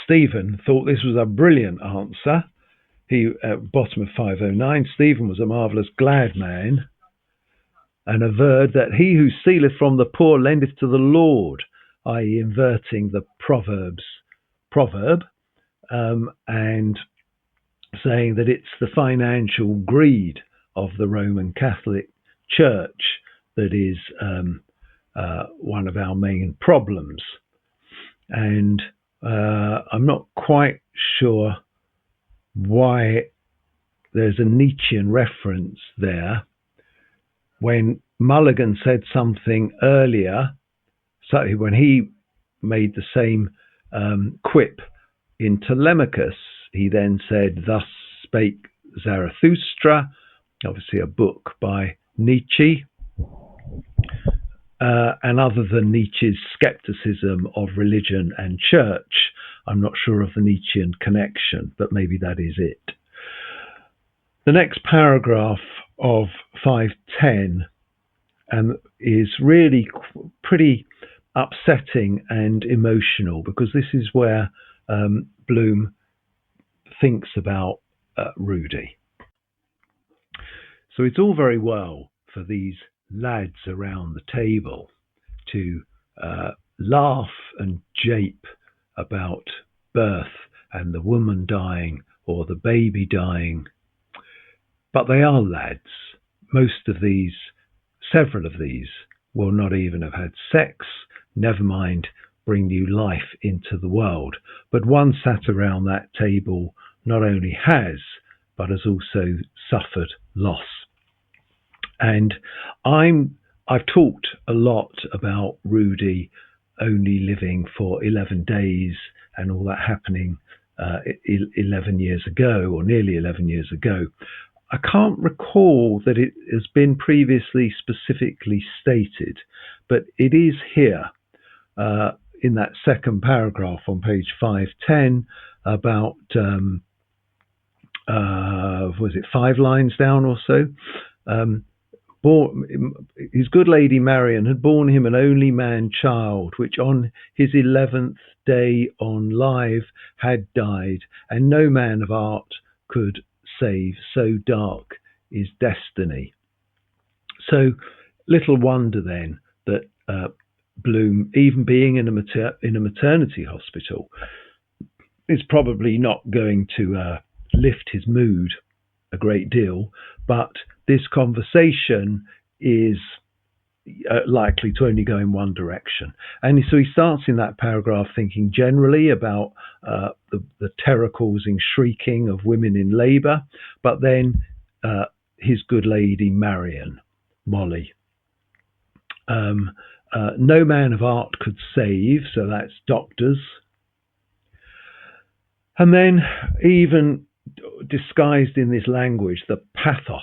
A: Stephen thought this was a brilliant answer. He, at bottom of 509, Stephen was a marvellous glad man, and averred that he who stealeth from the poor lendeth to the Lord, i.e. inverting the proverb, and saying that it's the financial greed of the Roman Catholic Church that is one of our main problems. And I'm not quite sure why there's a Nietzschean reference there, when Mulligan said something earlier, so when he made the same quip in Telemachus, he then said, thus spake Zarathustra, obviously a book by Nietzsche. And other than Nietzsche's skepticism of religion and church, I'm not sure of the Nietzschean connection, but maybe that is it. The next paragraph of 510 is really pretty upsetting and emotional, because this is where Bloom thinks about Rudy. So it's all very well for these lads around the table to laugh and jape about birth and the woman dying or the baby dying. But they are lads. Most of these, several of these, will not even have had sex, never mind bring new life into the world. But one sat around that table not only has, but has also suffered loss. And I've talked a lot about Rudy only living for 11 days and all that happening 11 years ago, or nearly 11 years ago. I can't recall that it has been previously specifically stated, but it is here in that second paragraph on page 510 about, was it 5 lines down or so? His good lady Marian had borne him an only man child, which on his 11th day on live had died, and no man of art could save, so dark is destiny. So little wonder then that Bloom, even being in a maternity hospital, is probably not going to lift his mood a great deal, but this conversation is likely to only go in one direction. And so he starts in that paragraph thinking generally about the terror-causing shrieking of women in labour, but then his good lady Marian, Molly. No man of art could save, so that's doctors. And then even disguised in this language, the pathos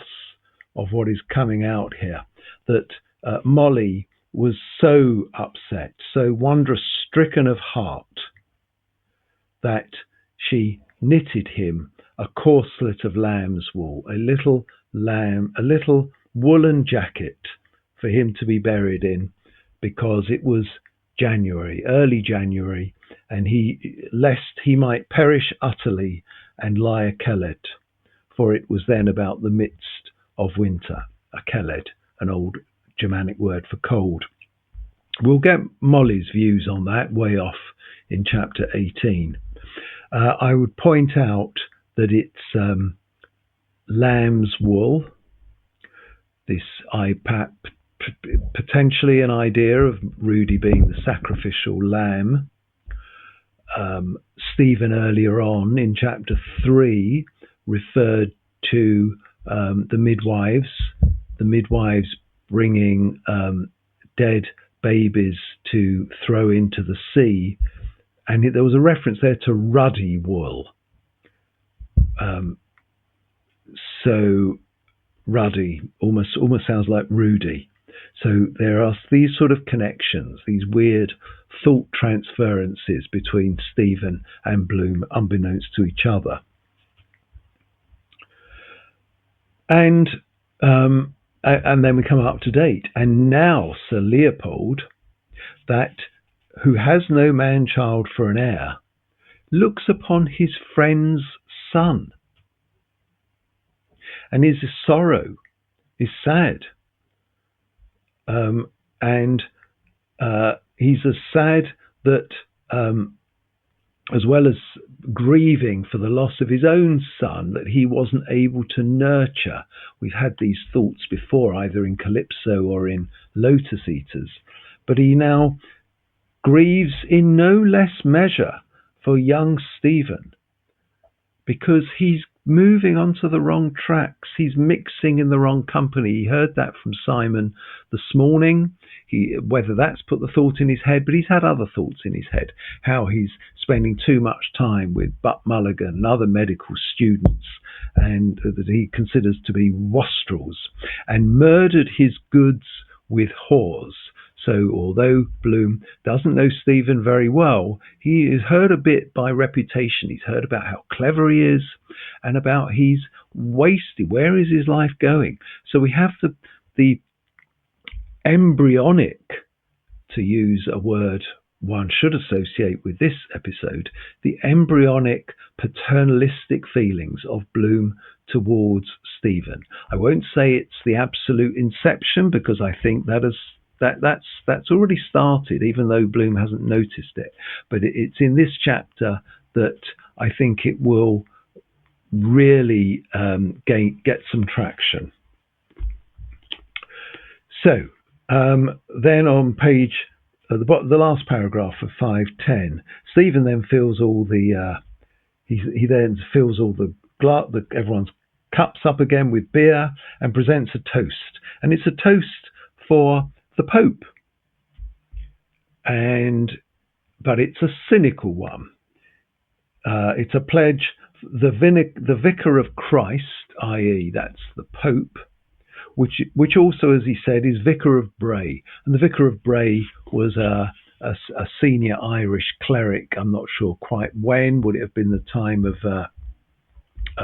A: of what is coming out here, that Molly was so upset, so wondrous stricken of heart, that she knitted him a corselet of lamb's wool, a little woolen jacket for him to be buried in, because it was January, early January, and lest he might perish utterly and lie a keled, for it was then about the midst of winter. A keled, an old Germanic word for cold. We'll get Molly's views on that way off in chapter 18. I would point out that it's lamb's wool. This potentially an idea of Rudy being the sacrificial lamb. Stephen earlier on in chapter 3 referred to the midwives bringing dead babies to throw into the sea, and there was a reference there to ruddy wool. So ruddy almost sounds like Rudy. So there are these sort of connections, these weird thought transferences between Stephen and Bloom, unbeknownst to each other. And then we come up to date. And now Sir Leopold, who has no man-child for an heir, looks upon his friend's son, and his sorrow is sad. And he's as sad that, as well as grieving for the loss of his own son that he wasn't able to nurture. We've had these thoughts before, either in Calypso or in Lotus Eaters. But he now grieves in no less measure for young Stephen, because he's moving onto the wrong tracks. He's mixing in the wrong company. He heard that from Simon this morning. Whether that's put the thought in his head, but he's had other thoughts in his head, how he's spending too much time with Butt Mulligan and other medical students, and that he considers to be wastrels, and murdered his goods with whores. So although Bloom doesn't know Stephen very well, he has heard a bit by reputation. He's heard about how clever he is and about he's wasted. Where is his life going? So we have the embryonic, to use a word one should associate with this episode, the embryonic paternalistic feelings of Bloom towards Stephen. I won't say it's the absolute inception, because I think that's already started, even though Bloom hasn't noticed it. But it's in this chapter that I think it will really get some traction. So then on page the last paragraph of 510, Stephen then fills all the he then fills all everyone's cups up again with beer and presents a toast, and it's a toast for the Pope, but it's a cynical one. It's a pledge. The Vicar of Christ, i.e., that's the Pope, which also, as he said, is Vicar of Bray, and the Vicar of Bray was a senior Irish cleric. I'm not sure quite when. Would it have been the time of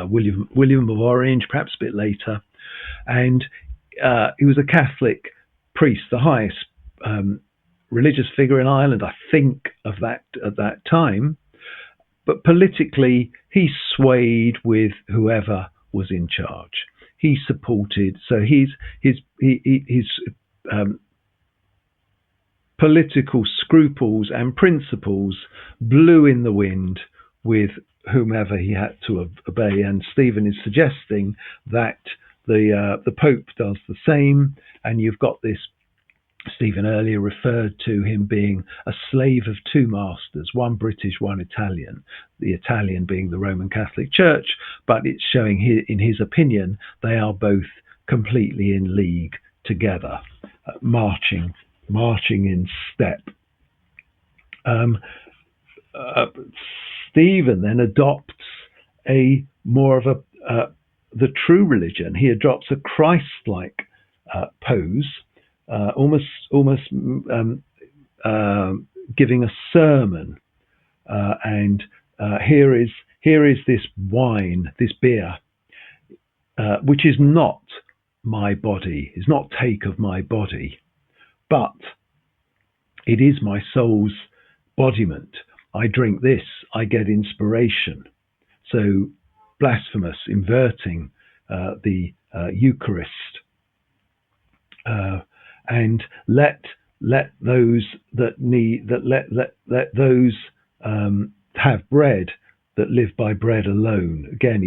A: William of Orange, perhaps a bit later? And he was a Catholic priest, the highest religious figure in Ireland, I think, at that time. But politically, he swayed with whoever was in charge. He supported, so his political scruples and principles blew in the wind with whomever he had to obey. And Stephen is suggesting that the Pope does the same, and you've got this. Stephen earlier referred to him being a slave of two masters, one British, one Italian, the Italian being the Roman Catholic Church, but it's showing in his opinion they are both completely in league together, marching in step. Stephen then adopts a more of the true religion. He adopts a Christ-like pose, almost giving a sermon, and here is this wine, this beer, which is not my body, is not take of my body, but it is my soul's embodiment. I drink this, I get inspiration. So blasphemous, inverting the Eucharist. And let those that need let those have bread that live by bread alone. Again,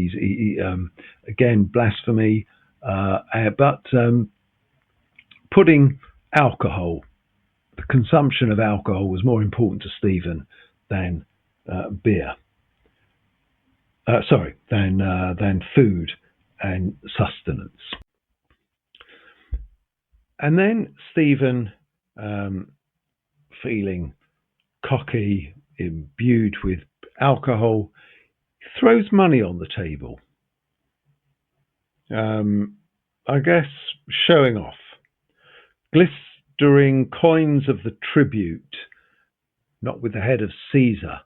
A: again blasphemy, but putting alcohol, the consumption of alcohol was more important to Stephen than beer. Than food and sustenance. And then Stephen, feeling cocky, imbued with alcohol, throws money on the table. I guess showing off. Glistering coins of the tribute, not with the head of Caesar,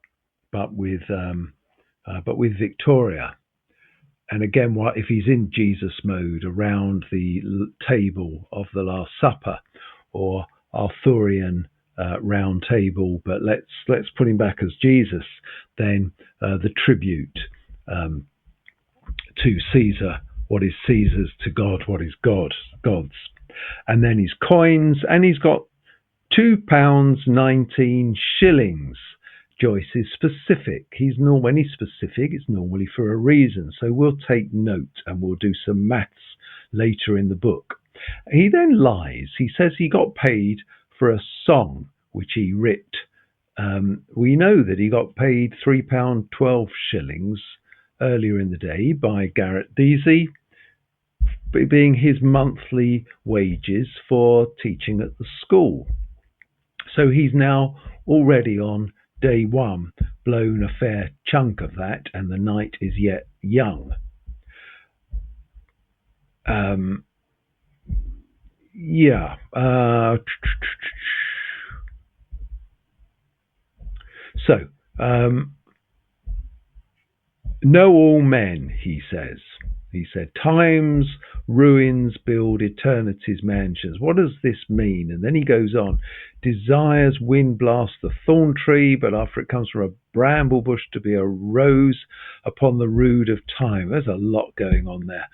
A: but with Victoria. And again, if he's in Jesus mode, around the table of the Last Supper or Arthurian round table, but let's put him back as Jesus, then the tribute to Caesar, what is Caesar's, to God, what is God's. And then his coins, and he's got £2.19. Joyce is specific. When he's specific, it's normally for a reason. So we'll take note and we'll do some maths later in the book. He then lies. He says he got paid for a song which he writ. We know that he got paid £3.12 earlier in the day by Garrett Deasy, being his monthly wages for teaching at the school. So he's now already on day one, blown a fair chunk of that, and the night is yet young. Know all men, he says. He said, time's ruins build eternity's mansions. What does this mean? And then he goes on, desires wind blast the thorn tree, but after it comes from a bramble bush to be a rose upon the rood of time. There's a lot going on there.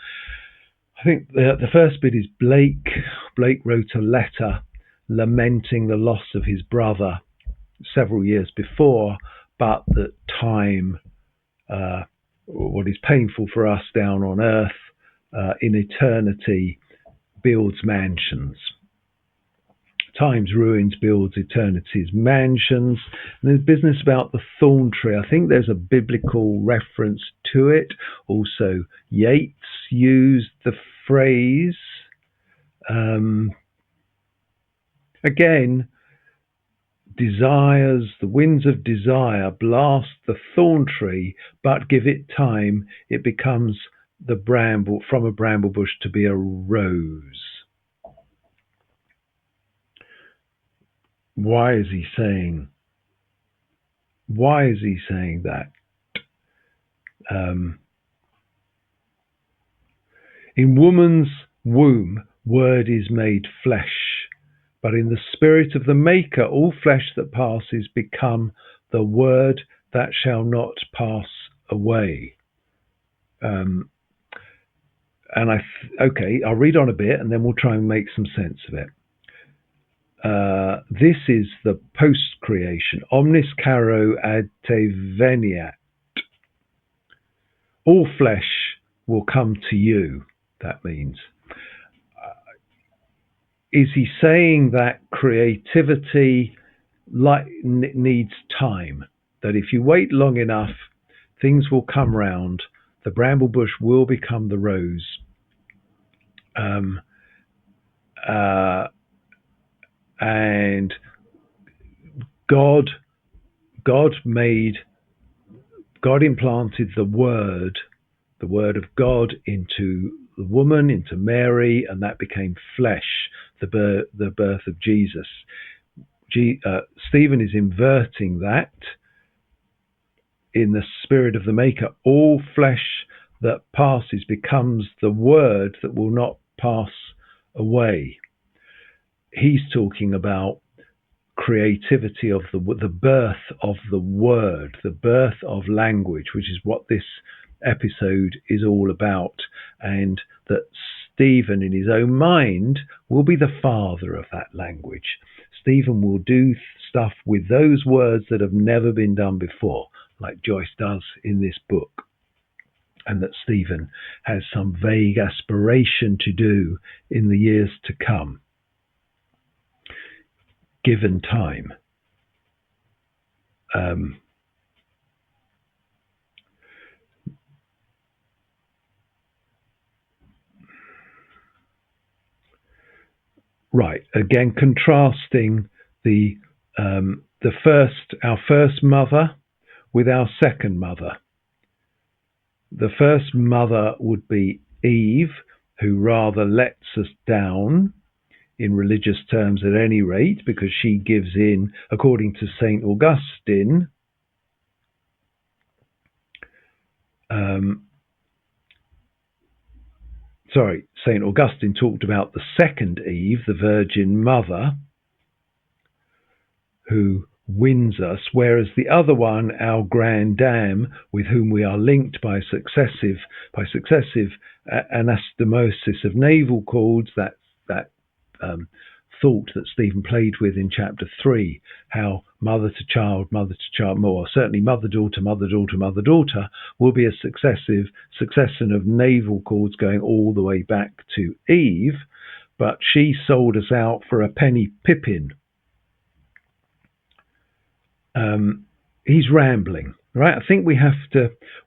A: I think the first bit is Blake. Blake wrote a letter lamenting the loss of his brother several years before, but that time what is painful for us down on earth, in eternity builds mansions. Time's ruins builds eternity's mansions. And there's business about the thorn tree. I think there's a biblical reference to it. Also, Yeats used the phrase. Again, desires, the winds of desire blast the thorn tree, but give it time, it becomes the bramble, from a bramble bush to be a rose. Why is he saying that? In woman's womb, word is made flesh, but in the spirit of the Maker, all flesh that passes become the word that shall not pass away. Okay, I'll read on a bit and then we'll try and make some sense of it. This is the post-creation. Omnis caro ad te veniat. All flesh will come to you, that means. Is he saying that creativity needs time? That if you wait long enough, things will come round, the bramble bush will become the rose. And God implanted the word of God into the woman, into Mary, and that became flesh, the birth of Jesus. Stephen is inverting that. In the spirit of the Maker, all flesh that passes becomes the word that will not pass away. He's talking about creativity of the birth of the word, the birth of language, which is what this episode is all about, and that Stephen in his own mind will be the father of that language. Stephen will do stuff with those words that have never been done before, like Joyce does in this book, and that Stephen has some vague aspiration to do in the years to come, given time. Right, again, contrasting our first mother with our second mother. The first mother would be Eve, who rather lets us down, in religious terms at any rate, because she gives in, according to St. Augustine, St. Augustine talked about the second Eve, the Virgin Mother, who wins us, whereas the other one, our grand dame, with whom we are linked by successive anastomosis of navel cords, that thought that Stephen played with in chapter 3, how mother to child, more certainly mother-daughter, mother-daughter, mother-daughter, will be a succession of navel cords going all the way back to Eve, but she sold us out for a penny pippin. He's rambling, right? I think we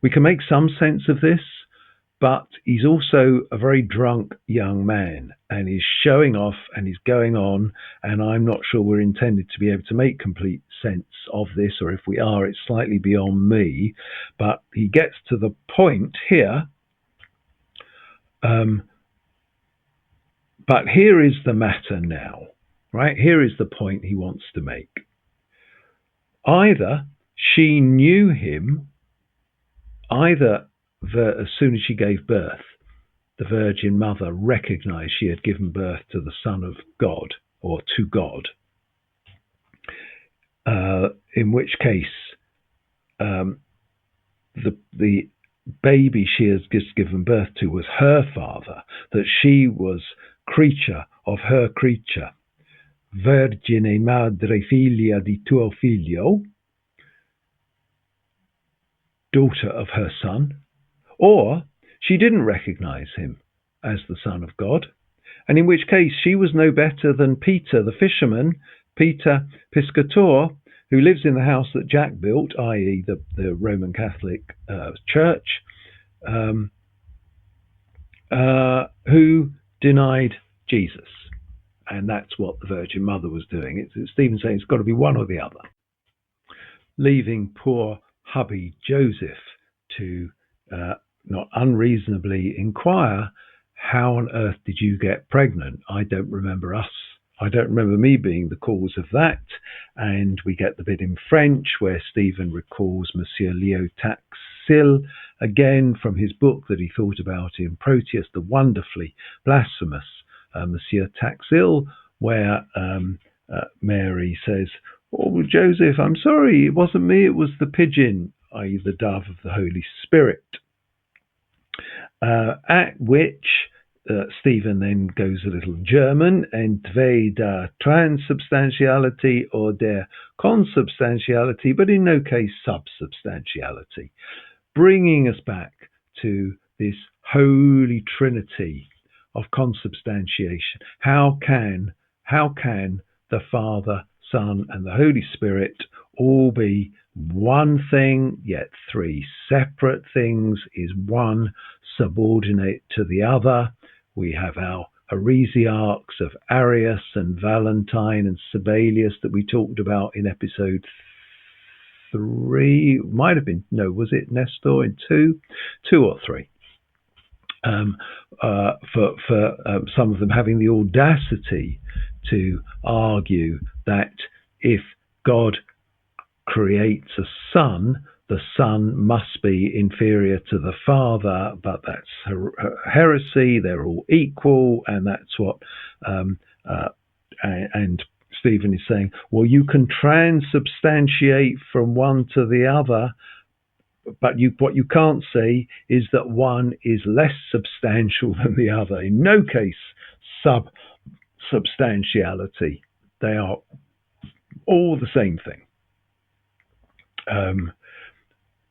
A: can make some sense of this, but he's also a very drunk young man, and he's showing off and he's going on, and I'm not sure we're intended to be able to make complete sense of this, or if we are, it's slightly beyond me. But he gets to the point here. But here is the matter now, right? Here is the point he wants to make. Either she knew him, as soon as she gave birth, the Virgin Mother recognized she had given birth to the Son of God, or to God, in which case the baby she has just given birth to was her father, that she was creature of her creature, Vergine madre figlia di tuo figlio, daughter of her son, or she didn't recognize him as the Son of God, and in which case she was no better than Peter the fisherman, Peter Piscator, who lives in the house that Jack built, i.e. the Roman Catholic Church, who denied Jesus. And that's what the Virgin Mother was doing. It's Stephen saying it's got to be one or the other, leaving poor hubby Joseph to not unreasonably inquire, how on earth did you get pregnant? I don't remember me being the cause of that. And we get the bit in French where Stephen recalls Monsieur Leo Taxil again from his book that he thought about in Proteus, the wonderfully blasphemous Monsieur Taxil, where Mary says, "Oh, Joseph, I'm sorry, it wasn't me, it was the pigeon," i.e. the dove of the Holy Spirit. At which Stephen then goes a little German, entweder der Transubstantiality or der Consubstantiality, but in no case subsubstantiality, bringing us back to this holy trinity of consubstantiation. How can the Father, Son, and the Holy Spirit all be one thing, yet three separate things? Is one subordinate to the other? We have our heresiarchs of Arius and Valentine and Sibelius that we talked about in episode 3. Might have been, no, was it Nestor in 2 or 3? For some of them having the audacity to argue that if God creates a son, the son must be inferior to the father, but that's heresy. They're all equal, and that's what and Stephen is saying, well, you can transubstantiate from one to the other, but what you can't say is that one is less substantial than the other. In no case substantiality. They are all the same thing.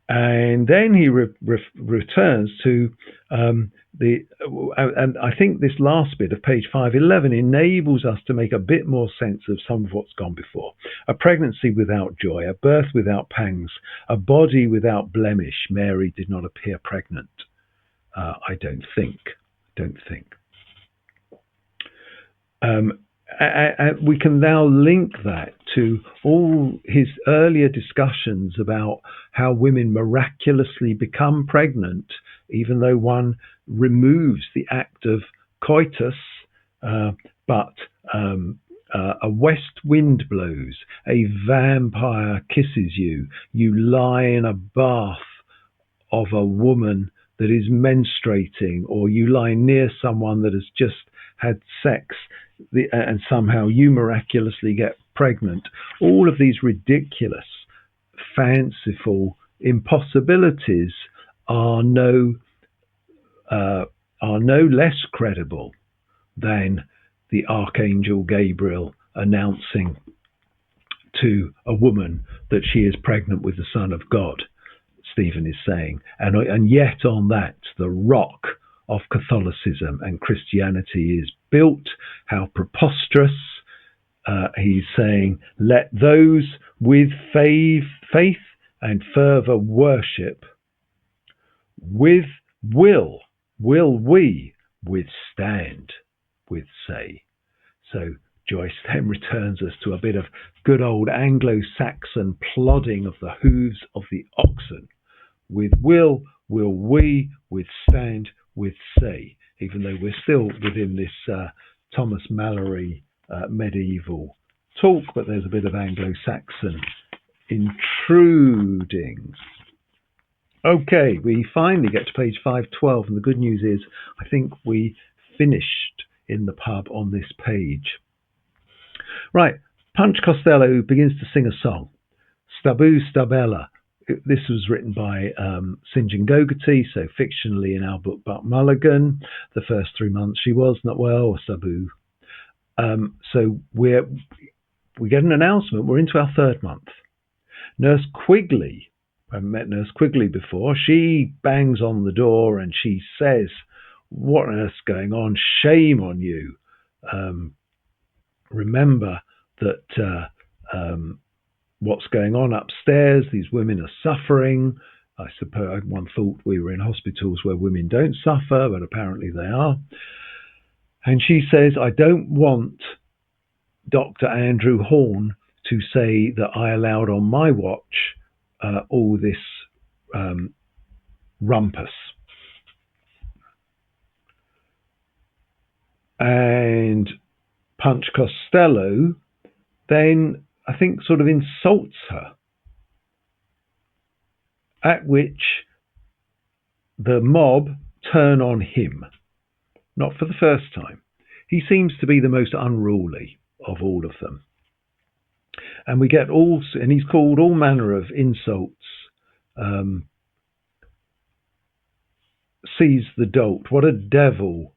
A: And then he returns to and I think this last bit of page 511 enables us to make a bit more sense of some of what's gone before. A pregnancy without joy, a birth without pangs, a body without blemish. Mary did not appear pregnant. I don't think. We can now link that to all his earlier discussions about how women miraculously become pregnant, even though one removes the act of coitus, but a west wind blows, a vampire kisses you, you lie in a bath of a woman that is menstruating, or you lie near someone that has just had sex, and somehow you miraculously get pregnant. All of these ridiculous, fanciful impossibilities are no less credible than the Archangel Gabriel announcing to a woman that she is pregnant with the Son of God, Stephen is saying. And yet on that, the rock of Catholicism and Christianity is built. How preposterous. He's saying, let those with faith and fervor worship, with will we withstand with say. So Joyce then returns us to a bit of good old Anglo-Saxon plodding of the hooves of the oxen. With will we withstand with say, even though we're still within this Thomas Mallory medieval talk, but there's a bit of Anglo-Saxon intruding. Okay, we finally get to page 512, and the good news is I think we finished in the pub on this page. Right, Punch Costello begins to sing a song, Stabu Stabella. This was written by St. John Gogarty, so fictionally in our book Buck Mulligan. The first 3 months she was not well, or Sabu. So we get an announcement. We're into our 3rd month. Nurse Quigley I haven't met Nurse Quigley before. She bangs on the door and she says, "What on earth's going on? Shame on you. Remember that what's going on upstairs. These women are suffering." I suppose one thought we were in hospitals where women don't suffer, but apparently they are. And she says, "I don't want Dr. Andrew Horn to say that I allowed on my watch all this rumpus." And Punch Costello then, I think, sort of insults her, at which the mob turn on him, not for the first time. He seems to be the most unruly of all of them. And we get and he's called all manner of insults. Sees the dolt, what a devil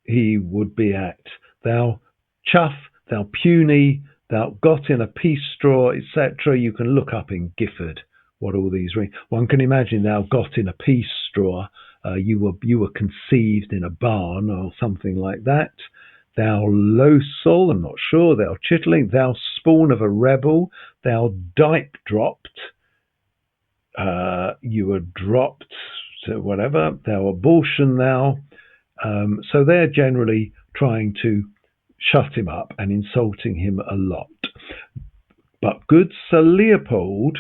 A: he would be at. Thou chuff, thou puny, thou got in a peace straw, etc. You can look up in Gifford what all these ring. One can imagine thou got in a peace straw. You were conceived in a barn or something like that. Thou losel, I'm not sure, thou chitling, thou spawn of a rebel, thou dipe dropped, you were dropped, so whatever, thou abortion, thou. So they're generally trying to shut him up and insulting him a lot. But good Sir Leopold,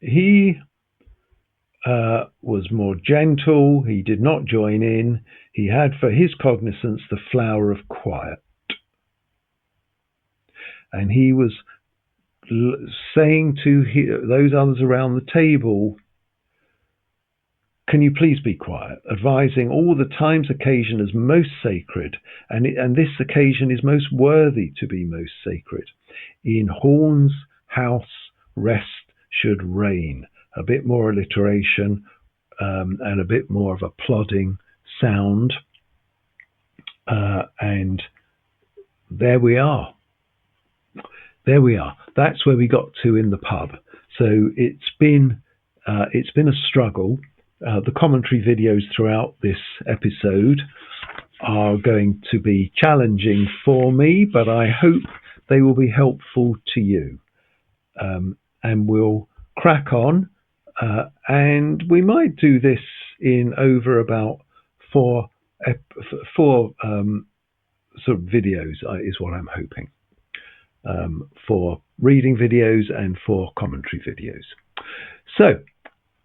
A: he was more gentle. He did not join in. He had for his cognizance the flower of quiet. And he was saying to those others around the table, "Can you please be quiet?" Advising all the time's occasion as most sacred, and this occasion is most worthy to be most sacred. In Horn's house rest should reign. A bit more alliteration and a bit more of a plodding sound. And there we are. There we are. That's where we got to in the pub. So it's been a struggle. The commentary videos throughout this episode are going to be challenging for me, but I hope they will be helpful to you. And we'll crack on. And we might do this in over about four sort of videos, is what I'm hoping. 4 reading videos and 4 commentary videos. So,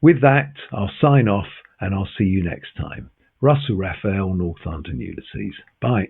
A: with that, I'll sign off and I'll see you next time. Russell Raphael, Northumberland Ulysses. Bye.